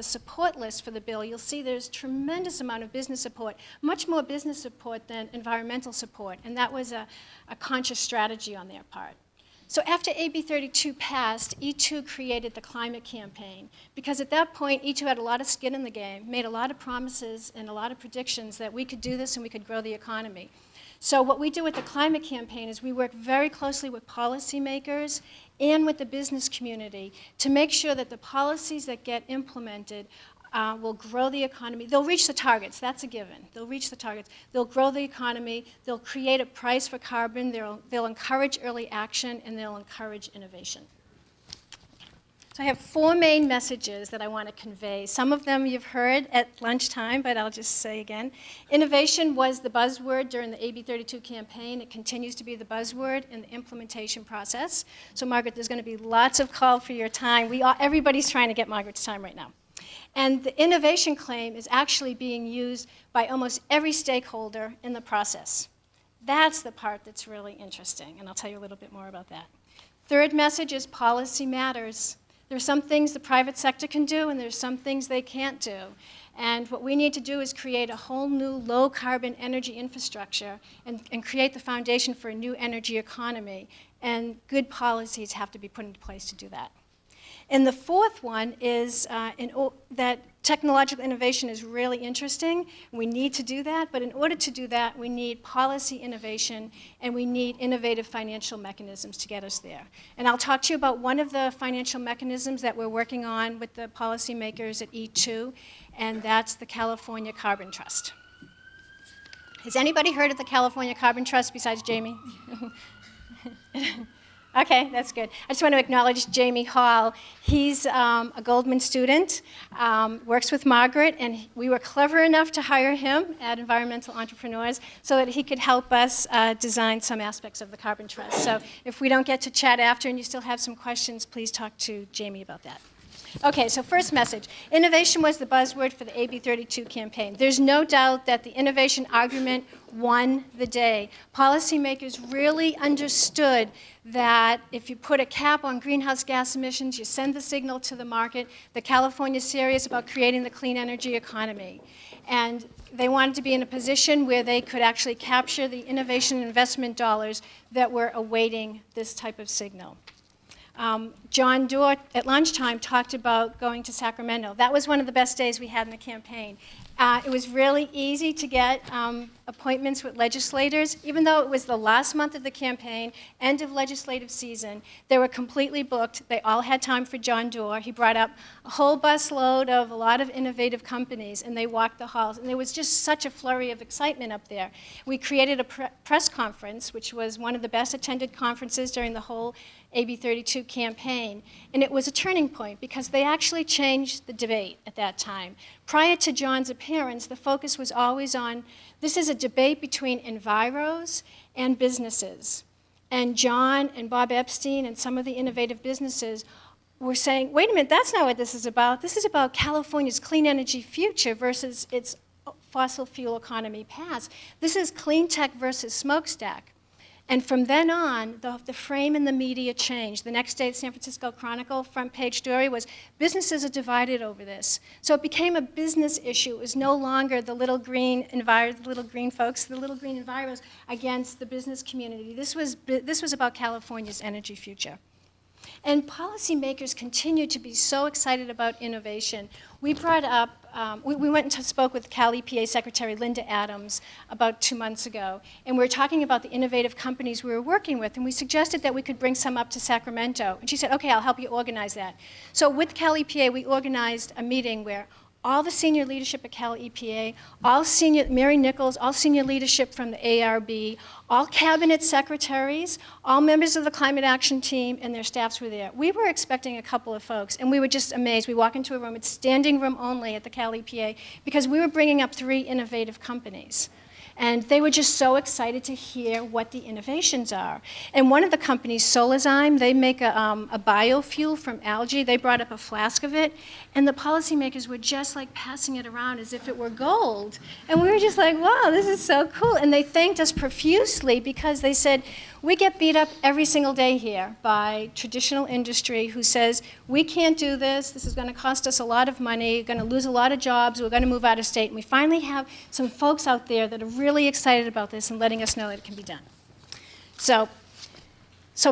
support list for the bill, you'll see there's tremendous amount of business support, much more business support than environmental support, and that was a conscious strategy on their part. So after AB 32 passed, E2 created the climate campaign, because at that point, E2 had a lot of skin in the game, made a lot of promises and a lot of predictions that we could do this and we could grow the economy. So what we do with the climate campaign is we work very closely with policymakers and with the business community to make sure that the policies that get implemented will grow the economy. They'll reach the targets, that's a given. They'll reach the targets. They'll grow the economy, they'll create a price for carbon, they'll encourage early action, and they'll encourage innovation. So I have 4 main messages that I want to convey. Some of them you've heard at lunchtime, but I'll just say again. Innovation was the buzzword during the AB 32 campaign. It continues to be the buzzword in the implementation process. So Margaret, there's going to be lots of call for your time. Everybody's trying to get Margaret's time right now. And the innovation claim is actually being used by almost every stakeholder in the process. That's the part that's really interesting, and I'll tell you a little bit more about that. Third message is policy matters. There are some things the private sector can do, and there's some things they can't do. And what we need to do is create a whole new low-carbon energy infrastructure and create the foundation for a new energy economy. And good policies have to be put into place to do that. And the fourth one is that technological innovation is really interesting. We need to do that, but in order to do that, we need policy innovation and we need innovative financial mechanisms to get us there. And I'll talk to you about one of the financial mechanisms that we're working on with the policymakers at E2, and that's the California Carbon Trust. Has anybody heard of the California Carbon Trust besides Jamie? Okay, that's good. I just want to acknowledge Jamie Hall. He's a Goldman student, works with Margaret, and we were clever enough to hire him at Environmental Entrepreneurs so that he could help us design some aspects of the Carbon Trust. So if we don't get to chat after and you still have some questions, please talk to Jamie about that. Okay, so first message. Innovation was the buzzword for the AB 32 campaign. There's no doubt that the innovation argument won the day. Policymakers really understood that if you put a cap on greenhouse gas emissions, you send the signal to the market that California's serious about creating the clean energy economy. And they wanted to be in a position where they could actually capture the innovation and investment dollars that were awaiting this type of signal. John Doerr at lunchtime talked about going to Sacramento. That was one of the best days we had in the campaign. It was really easy to get appointments with legislators. Even though it was the last month of the campaign, end of legislative season, they were completely booked. They all had time for John Doerr. He brought up a whole busload of a lot of innovative companies, and they walked the halls. And there was just such a flurry of excitement up there. We created a press conference, which was one of the best attended conferences during the whole AB 32 campaign. And it was a turning point because they actually changed the debate at that time. Prior to John's appearance, the focus was always on, this is a debate between enviros and businesses. And John and Bob Epstein and some of the innovative businesses were saying, wait a minute, that's not what this is about. This is about California's clean energy future versus its fossil fuel economy past. This is clean tech versus smokestack. And from then on, the frame in the media changed. The next day, the San Francisco Chronicle front page story was, businesses are divided over this. So it became a business issue. It was no longer the little green folks, the little green enviros against the business community. This was about California's energy future. And policymakers continue to be so excited about innovation. We brought up, we went and spoke with Cal EPA Secretary Linda Adams about 2 months ago, and we were talking about the innovative companies we were working with, and we suggested that we could bring some up to Sacramento. And she said, okay, I'll help you organize that. So with Cal EPA, we organized a meeting where all the senior leadership at Cal EPA, Mary Nichols, all senior leadership from the ARB, all cabinet secretaries, all members of the climate action team, and their staffs were there. We were expecting a couple of folks, and we were just amazed. We walk into a room, it's standing room only at the Cal EPA, because we were bringing up 3 innovative companies. And they were just so excited to hear what the innovations are. And one of the companies, Solazyme, they make a biofuel from algae. They brought up a flask of it, and the policymakers were just like passing it around as if it were gold. And we were just like, wow, this is so cool. And they thanked us profusely because they said, we get beat up every single day here by traditional industry who says, we can't do this is going to cost us a lot of money, we're going to lose a lot of jobs, we're going to move out of state. And we finally have some folks out there that are really excited about this and letting us know that it can be done. So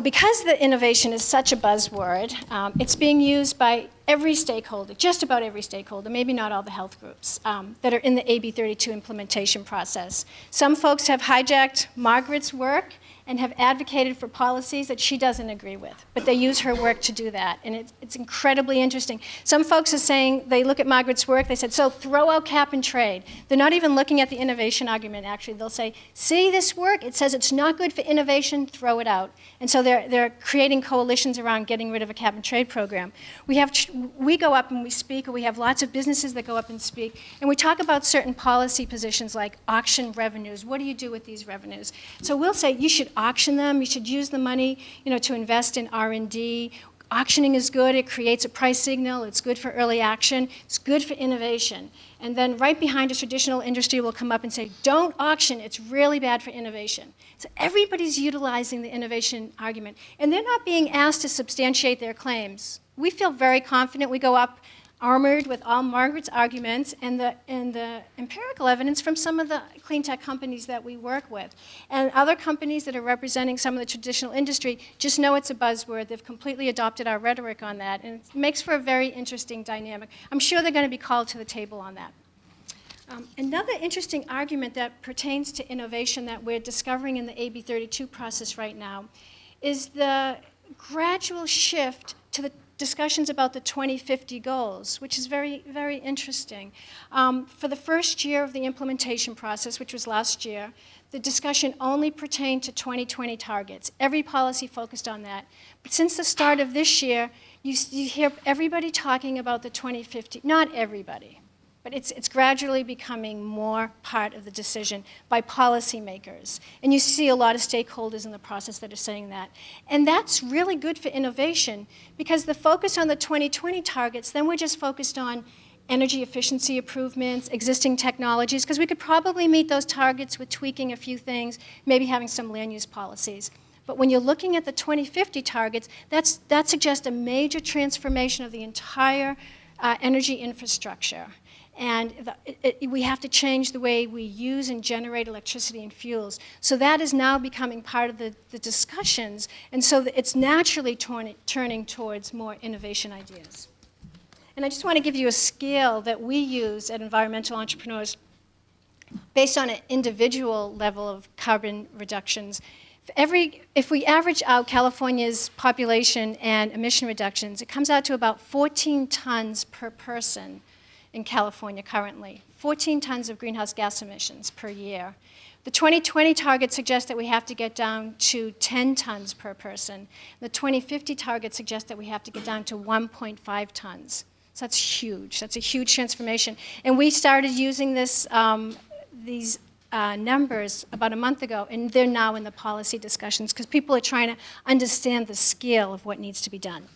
because the innovation is such a buzzword, it's being used by every stakeholder, just about every stakeholder, maybe not all the health groups, that are in the AB 32 implementation process. Some folks have hijacked Margaret's work and have advocated for policies that she doesn't agree with, but they use her work to do that, and it's incredibly interesting. Some folks are saying, they look at Margaret's work, they said, so throw out cap and trade. They're not even looking at the innovation argument, actually. They'll say, see this work? It says it's not good for innovation, throw it out. And so they're creating coalitions around getting rid of a cap and trade program. We go up and we speak, or we have lots of businesses that go up and speak, and we talk about certain policy positions like auction revenues. What do you do with these revenues? So we'll say, you should auction them, you should use the money, to invest in R&D. Auctioning is good, it creates a price signal, it's good for early action, it's good for innovation. And then right behind us, traditional industry will come up and say, don't auction, it's really bad for innovation. So everybody's utilizing the innovation argument, and they're not being asked to substantiate their claims. We feel very confident. We go up armored with all Margaret's arguments and the empirical evidence from some of the clean tech companies that we work with. And other companies that are representing some of the traditional industry just know it's a buzzword. They've completely adopted our rhetoric on that, and it makes for a very interesting dynamic. I'm sure they're going to be called to the table on that. Another interesting argument that pertains to innovation that we're discovering in the AB 32 process right now is the gradual shift to the discussions about the 2050 goals, which is very, very interesting. For the first year of the implementation process, which was last year, the discussion only pertained to 2020 targets. Every policy focused on that. But since the start of this year, you hear everybody talking about the 2050. Not everybody, but it's gradually becoming more part of the decision by policymakers. And you see a lot of stakeholders in the process that are saying that. And that's really good for innovation, because the focus on the 2020 targets, then we're just focused on energy efficiency improvements, existing technologies, because we could probably meet those targets with tweaking a few things, maybe having some land use policies. But when you're looking at the 2050 targets, that suggests a major transformation of the entire energy infrastructure. And we have to change the way we use and generate electricity and fuels. So that is now becoming part of the discussions, and so it's naturally turning towards more innovation ideas. And I just want to give you a scale that we use at Environmental Entrepreneurs based on an individual level of carbon reductions. If we average out California's population and emission reductions, it comes out to about 14 tons per person in California currently, 14 tons of greenhouse gas emissions per year. The 2020 target suggests that we have to get down to 10 tons per person. The 2050 target suggests that we have to get down to 1.5 tons. So that's huge. That's a huge transformation. And we started using these numbers about a month ago, and they're now in the policy discussions because people are trying to understand the scale of what needs to be done.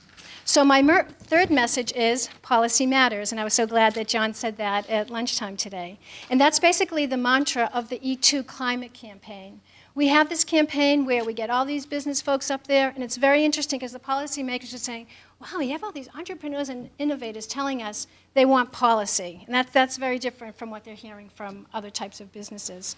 So my third message is policy matters, and I was so glad that John said that at lunchtime today. And that's basically the mantra of the E2 climate campaign. We have this campaign where we get all these business folks up there, and it's very interesting because the policymakers are saying, wow, we have all these entrepreneurs and innovators telling us they want policy. And that's very different from what they're hearing from other types of businesses.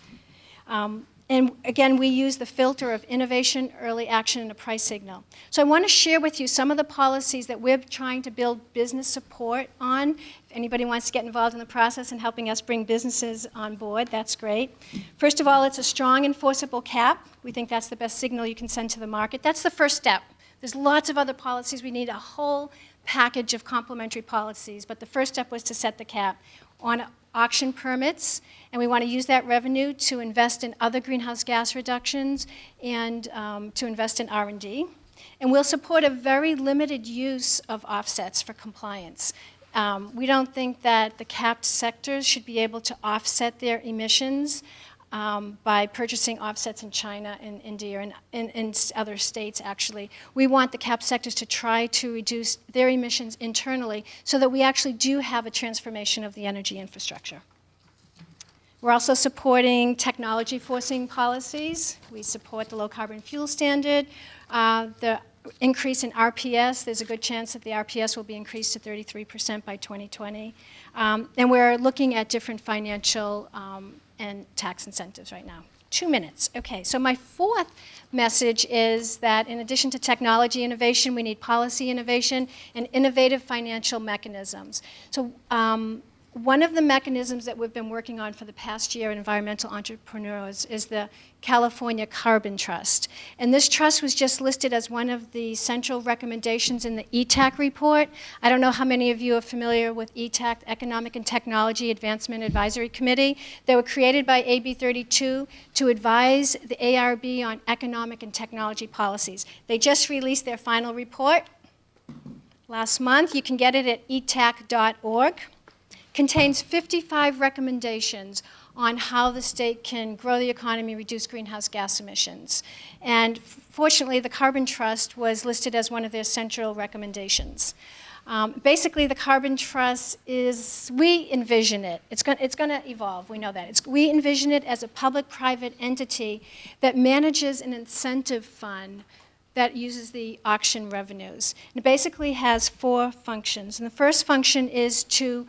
And again, we use the filter of innovation, early action, and a price signal. So I want to share with you some of the policies that we're trying to build business support on. If anybody wants to get involved in the process and helping us bring businesses on board, that's great. First of all, it's a strong enforceable cap. We think that's the best signal you can send to the market. That's the first step. There's lots of other policies. We need a whole package of complementary policies, but the first step was to set the cap on auction permits, and we want to use that revenue to invest in other greenhouse gas reductions and to invest in R&D. And we'll support a very limited use of offsets for compliance. We don't think that the capped sectors should be able to offset their emissions by purchasing offsets in China and India and in other states, actually. We want the capped sectors to try to reduce their emissions internally so that we actually do have a transformation of the energy infrastructure. We're also supporting technology forcing policies. We support the low carbon fuel standard. The increase in RPS, there's a good chance that the RPS will be increased to 33% by 2020. And we're looking at different financial and tax incentives right now. 2 minutes. Okay, so my fourth message is that in addition to technology innovation, we need policy innovation and innovative financial mechanisms. So one of the mechanisms that we've been working on for the past year in Environmental Entrepreneurs is the California Carbon Trust. And this trust was just listed as one of the central recommendations in the ETAC report. I don't know how many of you are familiar with ETAC, Economic and Technology Advancement Advisory Committee. They were created by AB 32 to advise the ARB on economic and technology policies. They just released their final report last month. You can get it at etac.org. Contains 55 recommendations on how the state can grow the economy, reduce greenhouse gas emissions. And fortunately, the Carbon Trust was listed as one of their central recommendations. Basically, the Carbon Trust is, we envision it. It's going to evolve, we know that. We envision it as a public-private entity that manages an incentive fund that uses the auction revenues. And it basically has 4 functions. And the first function is to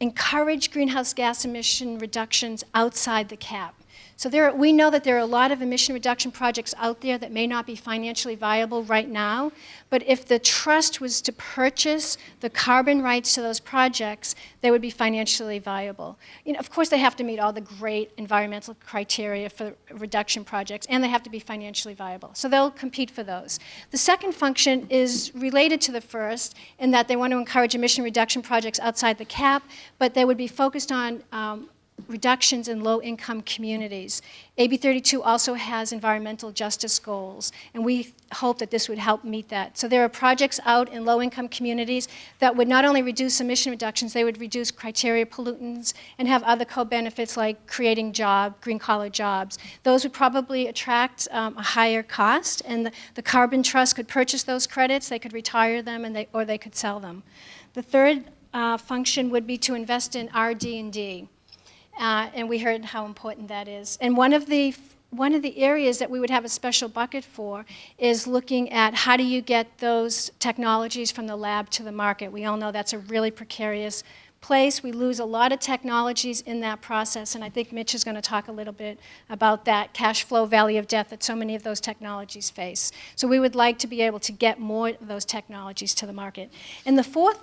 encourage greenhouse gas emission reductions outside the cap. So we know that there are a lot of emission reduction projects out there that may not be financially viable right now, but if the trust was to purchase the carbon rights to those projects, they would be financially viable. Of course, they have to meet all the great environmental criteria for reduction projects, and they have to be financially viable. So they'll compete for those. The second function is related to the first in that they want to encourage emission reduction projects outside the cap, but they would be focused on reductions in low-income communities. AB 32 also has environmental justice goals, and we hope that this would help meet that. So there are projects out in low-income communities that would not only reduce emission reductions, they would reduce criteria pollutants and have other co-benefits like creating green-collar jobs. Those would probably attract a higher cost, and the Carbon Trust could purchase those credits, they could retire them, or they could sell them. The third function would be to invest in RD&D. And we heard how important that is. And one of the areas that we would have a special bucket for is looking at how do you get those technologies from the lab to the market. We all know that's a really precarious place. We lose a lot of technologies in that process, and I think Mitch is going to talk a little bit about that cash flow valley of death that so many of those technologies face. So we would like to be able to get more of those technologies to the market. And the fourth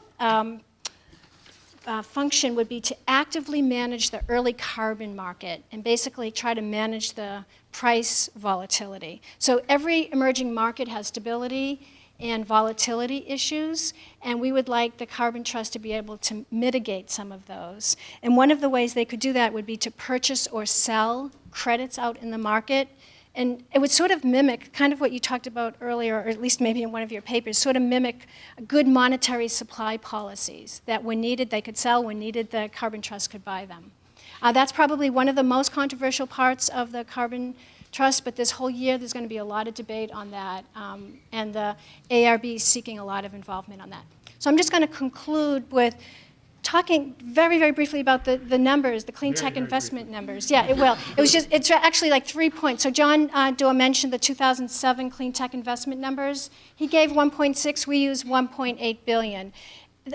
function would be to actively manage the early carbon market and basically try to manage the price volatility. So every emerging market has stability and volatility issues, and we would like the Carbon Trust to be able to mitigate some of those. And one of the ways they could do that would be to purchase or sell credits out in the market. And it would sort of mimic kind of what you talked about earlier, or at least maybe in one of your papers, sort of mimic good monetary supply policies that when needed they could sell, when needed the Carbon Trust could buy them. That's probably one of the most controversial parts of the Carbon Trust, but this whole year there's going to be a lot of debate on that, and the ARB is seeking a lot of involvement on that. So I'm just going to conclude with talking very, very briefly about the numbers, the clean tech investment numbers. Yeah, it will. It's actually like 3 points. So John Doe mentioned the 2007 clean tech investment numbers. He gave 1.6, we use 1.8 billion.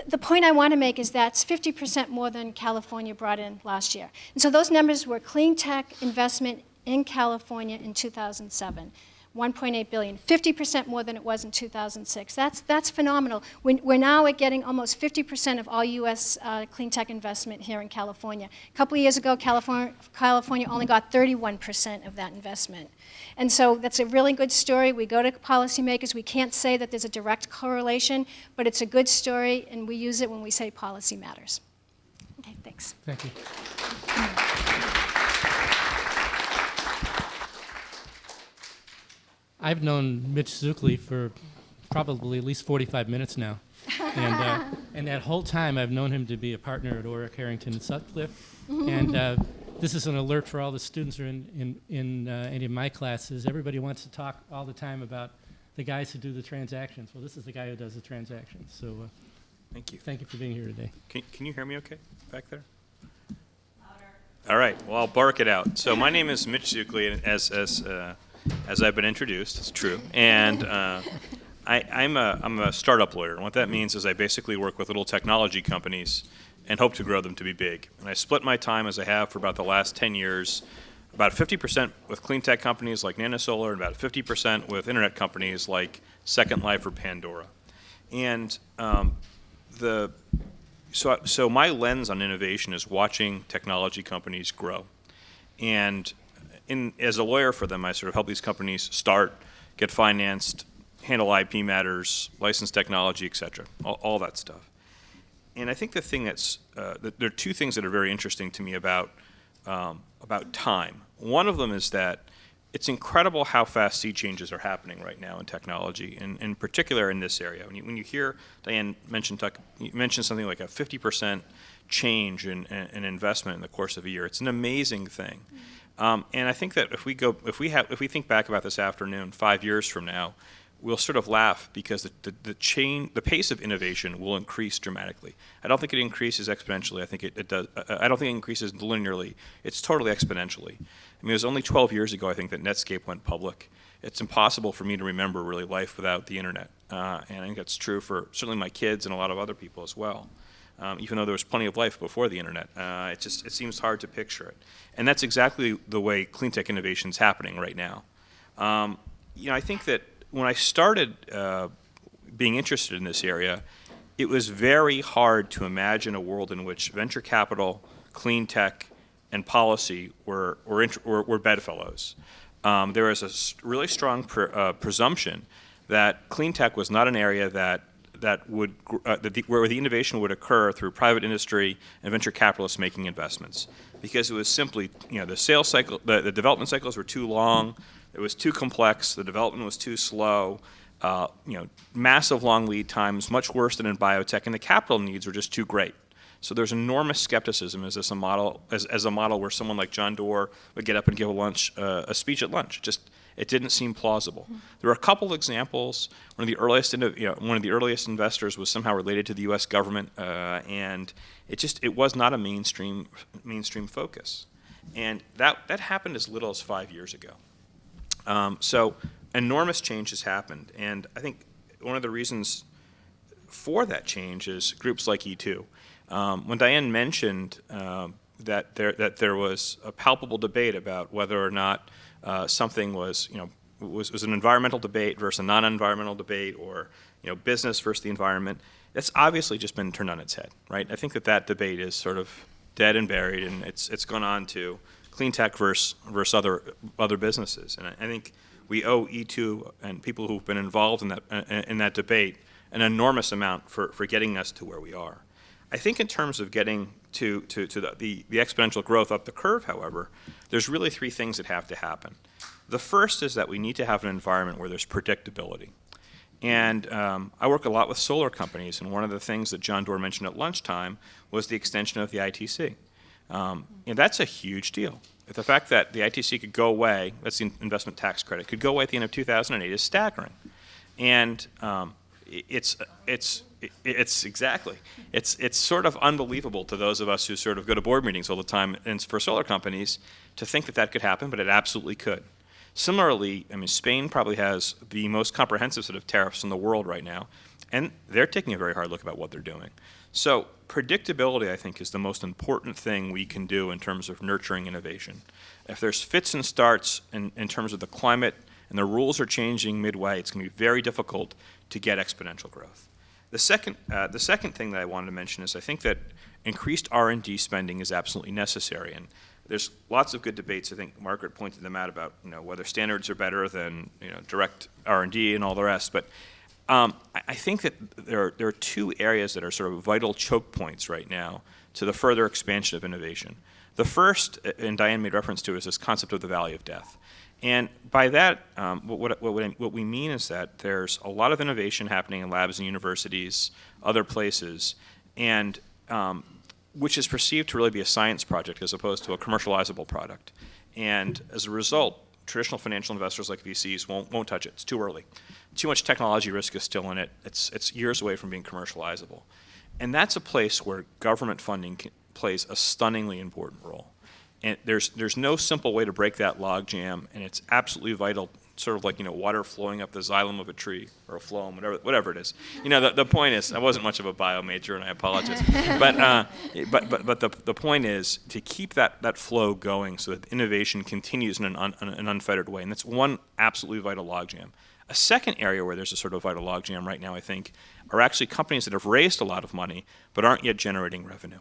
The point I want to make is that's 50% more than California brought in last year. And so those numbers were clean tech investment in California in 2007. 1.8 billion, 50% more than it was in 2006. That's phenomenal. We're now at getting almost 50% of all U.S. Clean tech investment here in California. A couple of years ago, California only got 31% of that investment. And so that's a really good story. We go to policymakers. We can't say that there's a direct correlation, but it's a good story, and we use it when we say policy matters. Okay, thanks. Thank you. I've known Mitch Sook Lee for probably at least 45 minutes now. And that whole time I've known him to be a partner at Orrick, Harrington, and Sutcliffe. And this is an alert for all the students who are in any of my classes. Everybody wants to talk all the time about the guys who do the transactions. Well, this is the guy who does the transactions. So thank you. Thank you for being here today. Can you hear me okay back there? Louder. All right. Well, I'll bark it out. So my name is Mitch Sook Lee, and as I've been introduced, it's true. And I'm a startup lawyer. And what that means is I basically work with little technology companies and hope to grow them to be big. And I split my time, as I have for about the last 10 years, about 50% with clean tech companies like NanoSolar and about 50% with internet companies like Second Life or Pandora. And so my lens on innovation is watching technology companies grow. And as a lawyer for them, I sort of help these companies start, get financed, handle IP matters, license technology, et cetera, all that stuff. And I think the thing there are two things that are very interesting to me about time. One of them is that it's incredible how fast sea changes are happening right now in technology, and in particular in this area. When you hear Diane mention something like a 50% change in investment in the course of a year, it's an amazing thing. And I think that if we think back about this afternoon, 5 years from now, we'll sort of laugh because the pace of innovation will increase dramatically. I don't think it increases exponentially. I think it does. I don't think it increases linearly. It's totally exponentially. I mean, it was only 12 years ago, I think, that Netscape went public. It's impossible for me to remember really life without the internet, and I think that's true for certainly my kids and a lot of other people as well. Even though there was plenty of life before the internet, it seems hard to picture it, and that's exactly the way clean tech innovation is happening right now. I think that when I started being interested in this area, it was very hard to imagine a world in which venture capital, clean tech, and policy were bedfellows. There was a really strong presumption that clean tech was not an area where the innovation would occur through private industry and venture capitalists making investments, because it was simply, the sales cycle, the development cycles were too long, it was too complex, the development was too slow, massive long lead times, much worse than in biotech, and the capital needs were just too great. So there's enormous skepticism as a model where someone like John Doerr would get up and give a speech at lunch. It didn't seem plausible. There were a couple examples. One of the earliest investors was somehow related to the U.S. government, and it was not a mainstream focus. And that happened as little as 5 years ago. So enormous change has happened, and I think one of the reasons for that change is groups like E2. When Diane mentioned that there was a palpable debate about whether or not something was an environmental debate versus a non-environmental debate, or business versus the environment, that's obviously just been turned on its head, right? I think that debate is sort of dead and buried, and it's gone on to clean tech versus other businesses, and I think we owe E2 and people who've been involved in that debate an enormous amount for getting us to where we are. I think in terms of getting to the exponential growth up the curve, however, there's really three things that have to happen. The first is that we need to have an environment where there's predictability. And I work a lot with solar companies, and one of the things that John Doerr mentioned at lunchtime was the extension of the ITC. And that's a huge deal. The fact that the ITC could go away, that's the investment tax credit, could go away at the end of 2008 is staggering. And it's sort of unbelievable to those of us who sort of go to board meetings all the time, and for solar companies to think that could happen, but it absolutely could. Similarly, I mean, Spain probably has the most comprehensive set of tariffs in the world right now, and they're taking a very hard look about what they're doing. So predictability, I think, is the most important thing we can do in terms of nurturing innovation. If there's fits and starts in terms of the climate and the rules are changing midway, it's going to be very difficult to get exponential growth. The second thing that I wanted to mention is I think that increased R&D spending is absolutely necessary, and there's lots of good debates. I think Margaret pointed them out about whether standards are better than direct R&D and all the rest. But I think that there are two areas that are sort of vital choke points right now to the further expansion of innovation. The first, and Diane made reference to, is this concept of the valley of death. And by that, what we mean is that there's a lot of innovation happening in labs and universities, other places, and which is perceived to really be a science project as opposed to a commercializable product. And as a result, traditional financial investors like VCs won't touch it. It's too early. Too much technology risk is still in it. It's years away from being commercializable. And that's a place where government funding plays a stunningly important role. And there's no simple way to break that logjam, and it's absolutely vital, sort of like water flowing up the xylem of a tree or a phloem, whatever it is. The point is, I wasn't much of a bio major, and I apologize. but the point is to keep that flow going so that innovation continues in an unfettered way, and that's one absolutely vital logjam. A second area where there's a sort of vital logjam right now, I think, are actually companies that have raised a lot of money but aren't yet generating revenue.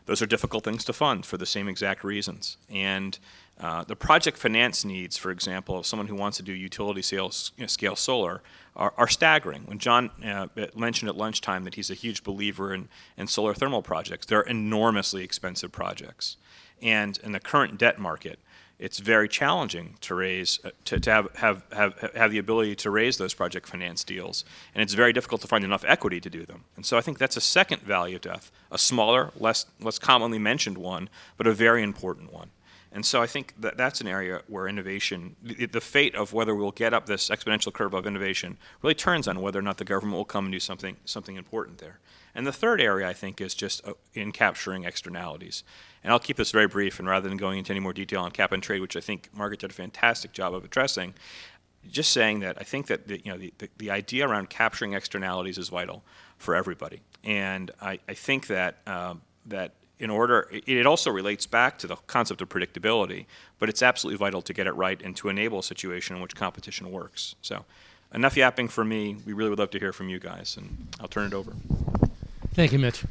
Those are difficult things to fund for the same exact reasons. And the project finance needs, for example, of someone who wants to do utility scale solar are staggering. When John mentioned at lunchtime that he's a huge believer in solar thermal projects, they're enormously expensive projects. And in the current debt market, it's very challenging to raise, to have the ability to raise those project finance deals, and it's very difficult to find enough equity to do them. And so I think that's a second valley of death, a smaller, less commonly mentioned one, but a very important one. And so I think that that's an area where innovation, the fate of whether we'll get up this exponential curve of innovation really turns on whether or not the government will come and do something important there. And the third area, I think, is just in capturing externalities. And I'll keep this very brief, and rather than going into any more detail on cap and trade, which I think Margaret did a fantastic job of addressing, just saying that I think that the idea around capturing externalities is vital for everybody. And I think that that in order, it also relates back to the concept of predictability, but it's absolutely vital to get it right and to enable a situation in which competition works. So enough yapping for me. We really would love to hear from you guys, and I'll turn it over. Thank you, Mitch.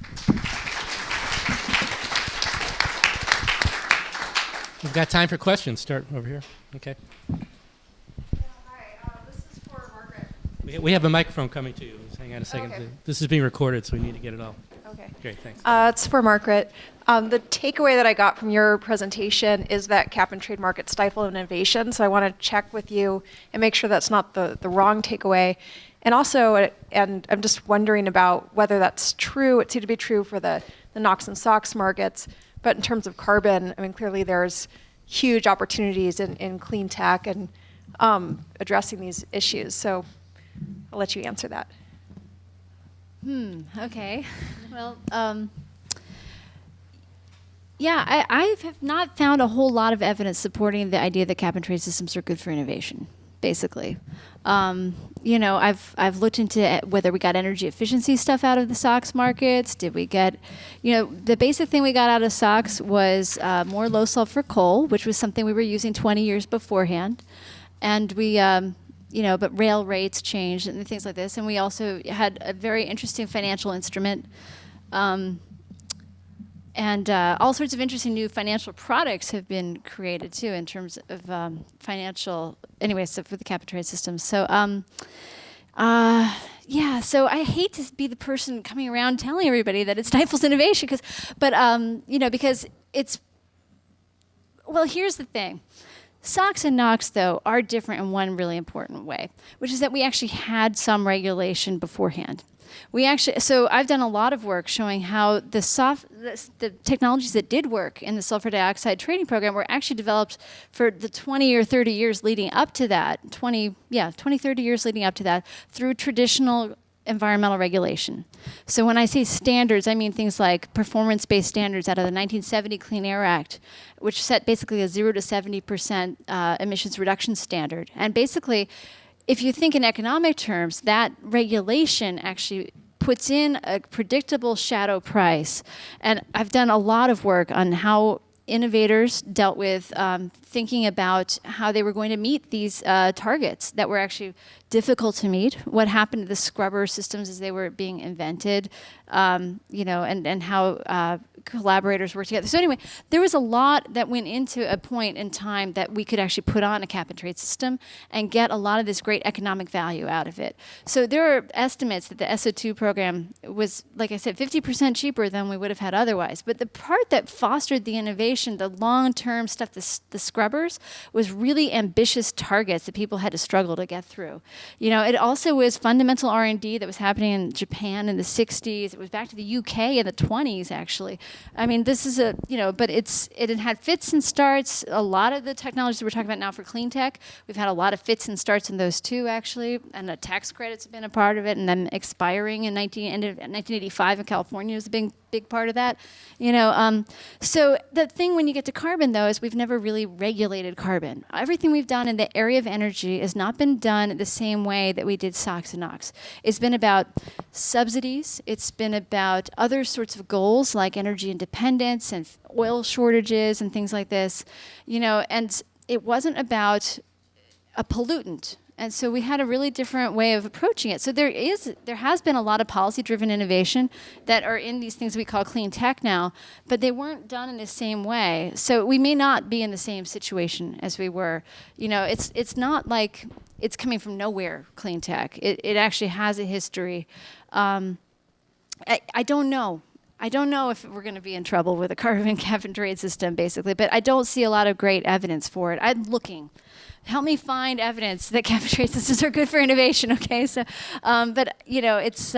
We've got time for questions. Start over here. Okay. Hi, this is for Margaret. We have a microphone coming to you. Just hang on a second. Okay. This is being recorded, so we need to get it all. Okay. Great, thanks. It's for Margaret. The takeaway that I got from your presentation is that cap and trade markets stifle innovation. So I want to check with you and make sure that's not the wrong takeaway. And also, and I'm just wondering about whether that's true. It seemed to be true for the NOx and SOx markets. But in terms of carbon, I mean, clearly there's huge opportunities in clean tech and addressing these issues. So I'll let you answer that. Okay. Well, yeah, I have not found a whole lot of evidence supporting the idea that cap and trade systems are good for innovation, basically. I've looked into whether we got energy efficiency stuff out of the SOx markets. Did we get, the basic thing we got out of SOx was more low sulfur coal, which was something we were using 20 years beforehand. And we, but rail rates changed and things like this. And we also had a very interesting financial instrument. And all sorts of interesting new financial products have been created too in terms of financial, so for the cap and trade system. So, so I hate to be the person coming around telling everybody that it stifles innovation, because it's, well, here's the thing. SOx and NOx, though, are different in one really important way, which is that we actually had some regulation beforehand. So I've done a lot of work showing how the technologies that did work in the sulfur dioxide trading program were actually developed for the 20 or 30 years leading up to that, 30 years leading up to that, through traditional environmental regulation. So when I say standards, I mean things like performance-based standards out of the 1970 Clean Air Act, which set basically a 0 to 70% emissions reduction standard. And basically, if you think in economic terms, that regulation actually puts in a predictable shadow price. And I've done a lot of work on how innovators dealt with thinking about how they were going to meet these targets that were actually difficult to meet, what happened to the scrubber systems as they were being invented, and how collaborators work together. So anyway, there was a lot that went into a point in time that we could actually put on a cap and trade system and get a lot of this great economic value out of it. So there are estimates that the SO2 program was, like I said, 50% cheaper than we would have had otherwise. But the part that fostered the innovation, the long-term stuff, the scrubbers, was really ambitious targets that people had to struggle to get through. It also was fundamental R&D that was happening in Japan in the 60s. It was back to the UK in the 20s, actually. I mean, this is but it had fits and starts. A lot of the technologies that we're talking about now for clean tech, we've had a lot of fits and starts in those too, actually. And the tax credits have been a part of it, and then expiring in 1985 in California was a big part of that. So the thing when you get to carbon, though, is we've never really regulated carbon. Everything we've done in the area of energy has not been done the same way that we did SOx and NOx. It's been about subsidies. It's been about other sorts of goals like energy independence and oil shortages and things like this, and it wasn't about a pollutant. And so we had a really different way of approaching it. So there has been a lot of policy-driven innovation that are in these things we call clean tech now, but they weren't done in the same way. So we may not be in the same situation as we were. It's not like it's coming from nowhere, clean tech. It actually has a history. I don't know. I don't know if we're going to be in trouble with a carbon cap and trade system, basically, but I don't see a lot of great evidence for it. I'm looking. Help me find evidence that cap and trade systems are good for innovation, okay? So, it's,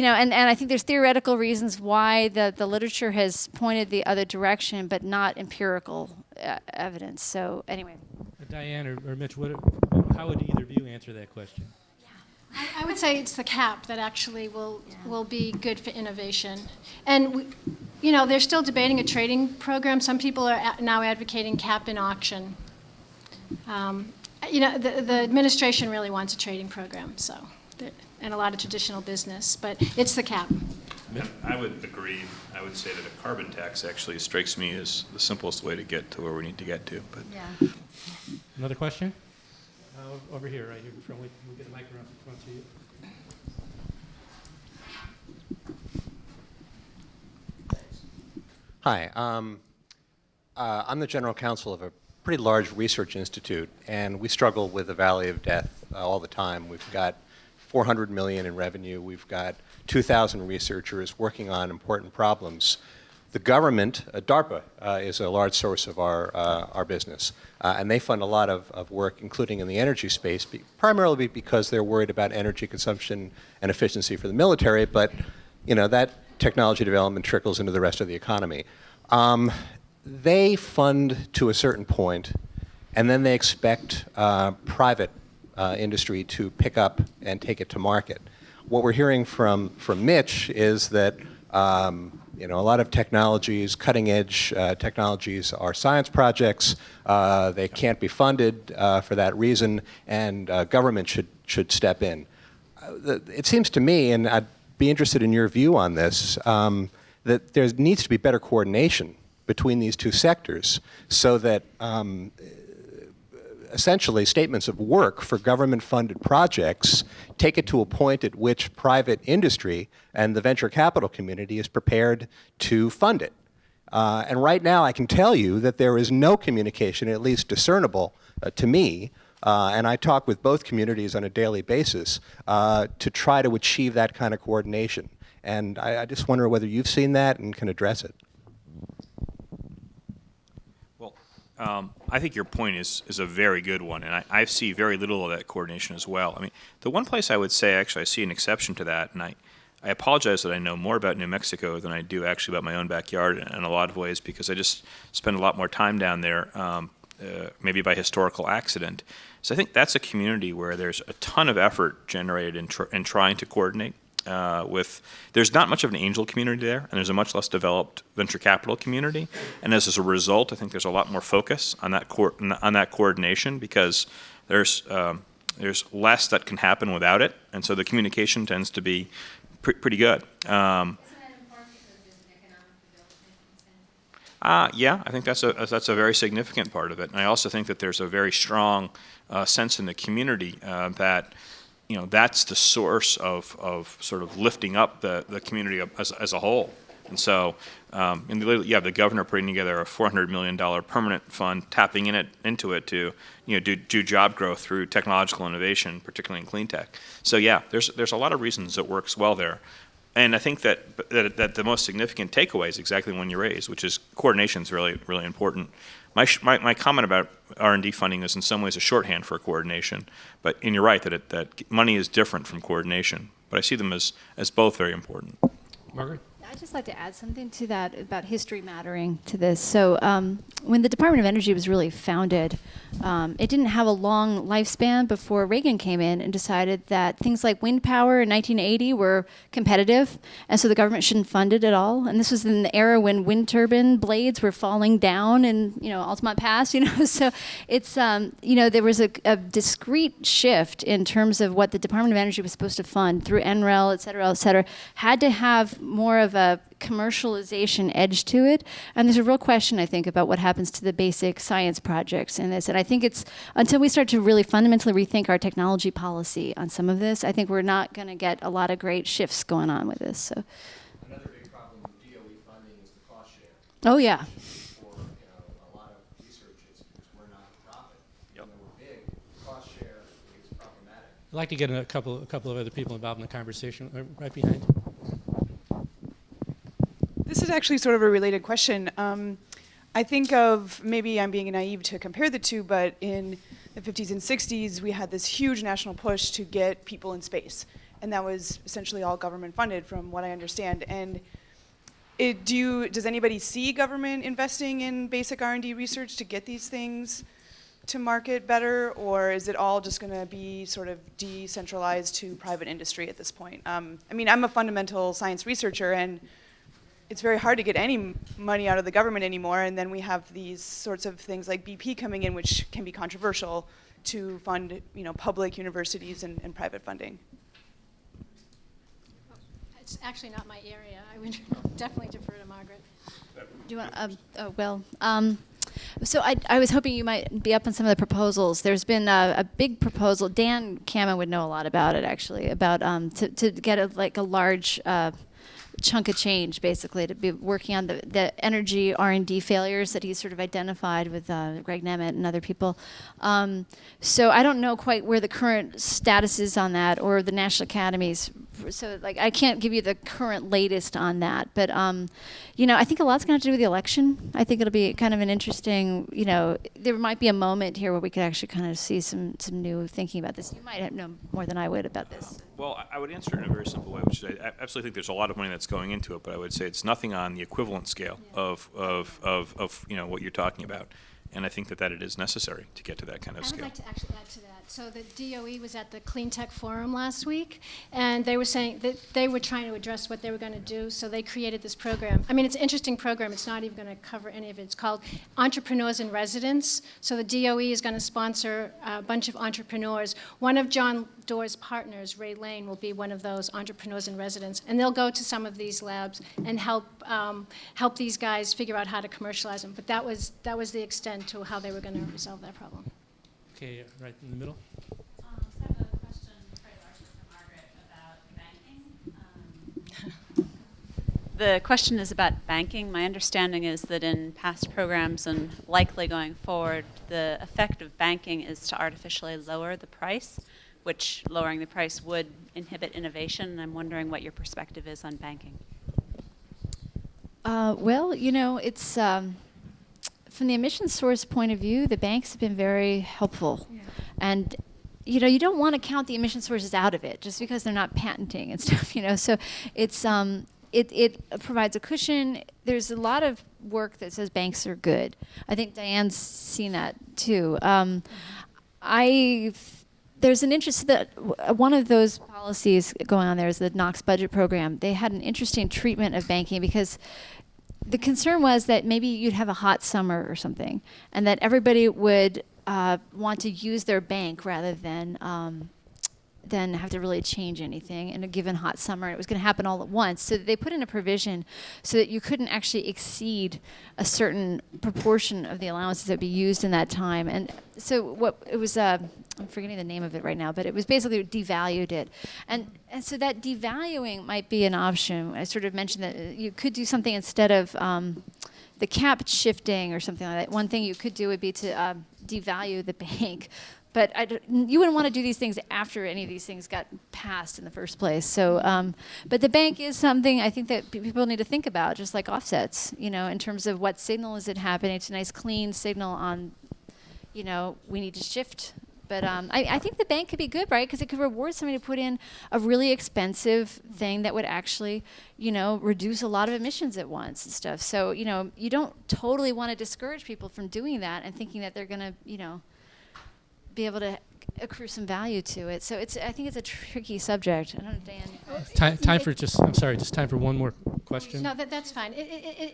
and I think there's theoretical reasons why the literature has pointed the other direction, but not empirical evidence. So anyway. Diane or Mitch, how would either of you answer that question? I would say it's the cap that actually will be good for innovation. And they're still debating a trading program. Some people are now advocating cap in auction. The administration really wants a trading program, and a lot of traditional business, but it's the cap. I would agree. I would say that a carbon tax actually strikes me as the simplest way to get to where we need to get to. But yeah. Another question? Over here, right here. We'll get a microphone in front to you. Hi. I'm the general counsel of a pretty large research institute, and we struggle with the valley of death all the time. We've got 400 million in revenue. We've got 2,000 researchers working on important problems. The government, DARPA, is a large source of our business, and they fund a lot of work, including in the energy space, primarily because they're worried about energy consumption and efficiency for the military, but that technology development trickles into the rest of the economy. They fund to a certain point, and then they expect private industry to pick up and take it to market. What we're hearing from Mitch is that a lot of technologies, cutting-edge technologies, are science projects. They can't be funded for that reason, and government should step in. It seems to me, and I'd be interested in your view on this, that there needs to be better coordination between these two sectors so that essentially statements of work for government-funded projects take it to a point at which private industry and the venture capital community is prepared to fund it. And right now I can tell you that there is no communication, at least discernible to me, and I talk with both communities on a daily basis to try to achieve that kind of coordination. And I just wonder whether you've seen that and can address it. I think your point is a very good one, and I see very little of that coordination as well. I mean, the one place I would say actually I see an exception to that, and I apologize that I know more about New Mexico than I do actually about my own backyard in a lot of ways, because I just spend a lot more time down there, maybe by historical accident. So I think that's a community where there's a ton of effort generated in trying to coordinate. There's not much of an angel community there, and there's a much less developed venture capital community. And as a result, I think there's a lot more focus on that coordination, because there's less that can happen without it, and so the communication tends to be pretty good. Yeah, I think that's a very significant part of it. And I also think that there's a very strong sense in the community that that's the source of sort of lifting up the community as a whole. And so you have the governor putting together a $400 million permanent fund, tapping into it to do job growth through technological innovation, particularly in clean tech. So yeah, there's a lot of reasons it works well there. And I think that the most significant takeaway is exactly one you raised, which is coordination is really, really important. My comment about R&D funding is in some ways a shorthand for coordination, and you're right that money is different from coordination, but I see them as both very important. Margaret? I'd just like to add something to that about history mattering to this. So when the Department of Energy was really founded, it didn't have a long lifespan before Reagan came in and decided that things like wind power in 1980 were competitive, and so the government shouldn't fund it at all. And this was in the era when wind turbine blades were falling down in Altamont Pass. So it's there was a discrete shift in terms of what the Department of Energy was supposed to fund through NREL, et cetera, had to have more of a commercialization edge to it. And there's a real question, I think, about what happens to the basic science projects in this. And I think it's until we start to really fundamentally rethink our technology policy on some of this, I think we're not going to get a lot of great shifts going on with this. So Another big problem with DOE funding is the cost share. Oh, yeah. For a lot of research institutes, we're not for profit. Yep. When we're big, cost share is problematic. I'd like to get a couple of other people involved in the conversation right behind. This is actually sort of a related question. I think of, maybe I'm being naive to compare the two, but in the 50s and 60s, we had this huge national push to get people in space. and that was essentially all government funded, from what I understand. And does anybody see government investing in basic R&D research to get these things to market better, or is it all just going to be sort of decentralized to private industry at this point? I mean, I'm a fundamental science researcher, and it's very hard to get any money out of the government anymore, and then we have these sorts of things like BP coming in, which can be controversial to fund, public universities and private funding. It's actually not my area. I would definitely defer to Margaret. Do you want? So I was hoping you might be up on some of the proposals. There's been a big proposal. Dan Kamen would know a lot about it, actually, about to get a large chunk of change, basically, to be working on the energy R&D failures that he's sort of identified with Greg Nemeth and other people. So I don't know quite where the current status is on that, or the National Academies. So I can't give you the current latest on that, but I think a lot's going to have to do with the election. I think it'll be kind of an interesting, there might be a moment here where we could actually kind of see some new thinking about this. You might know more than I would about this. Well, I would answer it in a very simple way, which is I absolutely think there's a lot of money that's going into it, but I would say it's nothing on the equivalent scale of what you're talking about. And I think that it is necessary to get to that kind of I scale. would like to actually add to that. So the DOE was at the Clean Tech Forum last week, and they were saying that they were trying to address what they were going to do, so they created this program. I mean, it's an interesting program. It's not even going to cover any of it. It's called Entrepreneurs in Residence. So the DOE is going to sponsor a bunch of entrepreneurs. One of John Doerr's partners, Ray Lane, will be one of those entrepreneurs in residence, and they'll go to some of these labs and help these guys figure out how to commercialize them. But that was the extent to how they were going to resolve that problem. Okay, right in the middle. So I have a question, probably largely for Margaret, about banking. The question is about banking. My understanding is that in past programs and likely going forward, the effect of banking is to artificially lower the price, which lowering the price would inhibit innovation. And I'm wondering what your perspective is on banking. It's from the emission source point of view, the banks have been very helpful. Yeah. And you don't want to count the emission sources out of it just because they're not patenting and stuff, So it's it provides a cushion. There's a lot of work that says banks are good. I think Diane's seen that too. There's an interest that one of those policies going on there is the NOx budget program. They had an interesting treatment of banking because the concern was that maybe you'd have a hot summer or something, and that everybody would want to use their bank rather than have to really change anything in a given hot summer. It was going to happen all at once. So they put in a provision so that you couldn't actually exceed a certain proportion of the allowances that would be used in that time. And so what it was, I'm forgetting the name of it right now, but it was basically devalued it. And so that devaluing might be an option. I sort of mentioned that you could do something instead of the cap shifting or something like that. One thing you could do would be to devalue the bank. But you wouldn't want to do these things after any of these things got passed in the first place. So, but the bank is something I think that people need to think about, just like offsets, in terms of what signal is it happening. It's a nice clean signal on, we need to shift. But I think the bank could be good, right? Because it could reward somebody to put in a really expensive thing that would actually, reduce a lot of emissions at once and stuff. So, you don't totally want to discourage people from doing that and thinking that they're going to, be able to accrue some value to it. So I think it's a tricky subject. I don't know, Dan. Time for one more question. No, that's fine.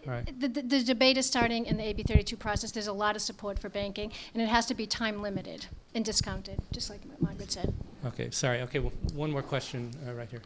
Right. The debate is starting in the AB 32 process. There's a lot of support for banking, and it has to be time limited and discounted, just like Margaret said. Okay, sorry. Okay, well, one more question right here.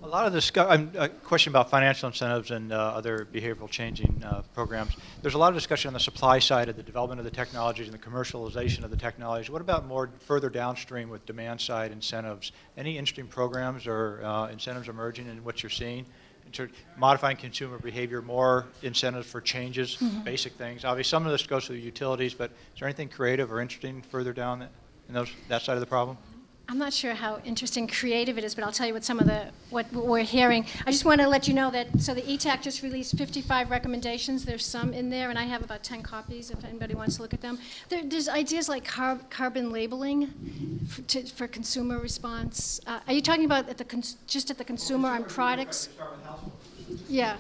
A lot of a question about financial incentives and other behavioral changing programs. There's a lot of discussion on the supply side of the development of the technologies and the commercialization of the technologies. What about more further downstream with demand side incentives? Any interesting programs or incentives emerging in what you're seeing? In terms of modifying consumer behavior, more incentives for changes, basic things. Obviously, some of this goes to the utilities, but is there anything creative or interesting further down in that side of the problem? I'm not sure how interesting, creative it is, but I'll tell you what we're hearing. I just want to let you know that, so the ETAC just released 55 recommendations. There's some in there, and I have about 10 copies if anybody wants to look at them. There's ideas like carbon labeling for consumer response. Are you talking about just at the consumer on products? Yeah.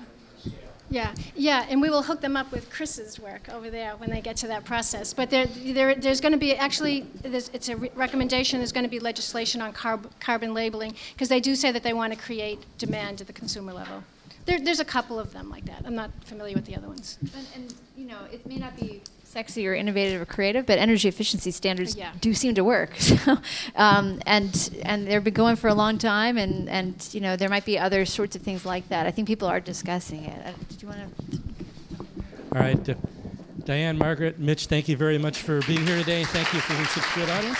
Yeah, and we will hook them up with Chris's work over there when they get to that process. But there's going to be, actually, it's a recommendation, there's going to be legislation on carbon labeling, because they do say that they want to create demand at the consumer level. There's a couple of them like that. I'm not familiar with the other ones. And it may not be sexy or innovative or creative, but energy efficiency standards do seem to work. So, and they've been going for a long time, and there might be other sorts of things like that. I think people are discussing it. Did you want to? All right, Diane, Margaret, Mitch, thank you very much for being here today, and thank you for being such a good audience.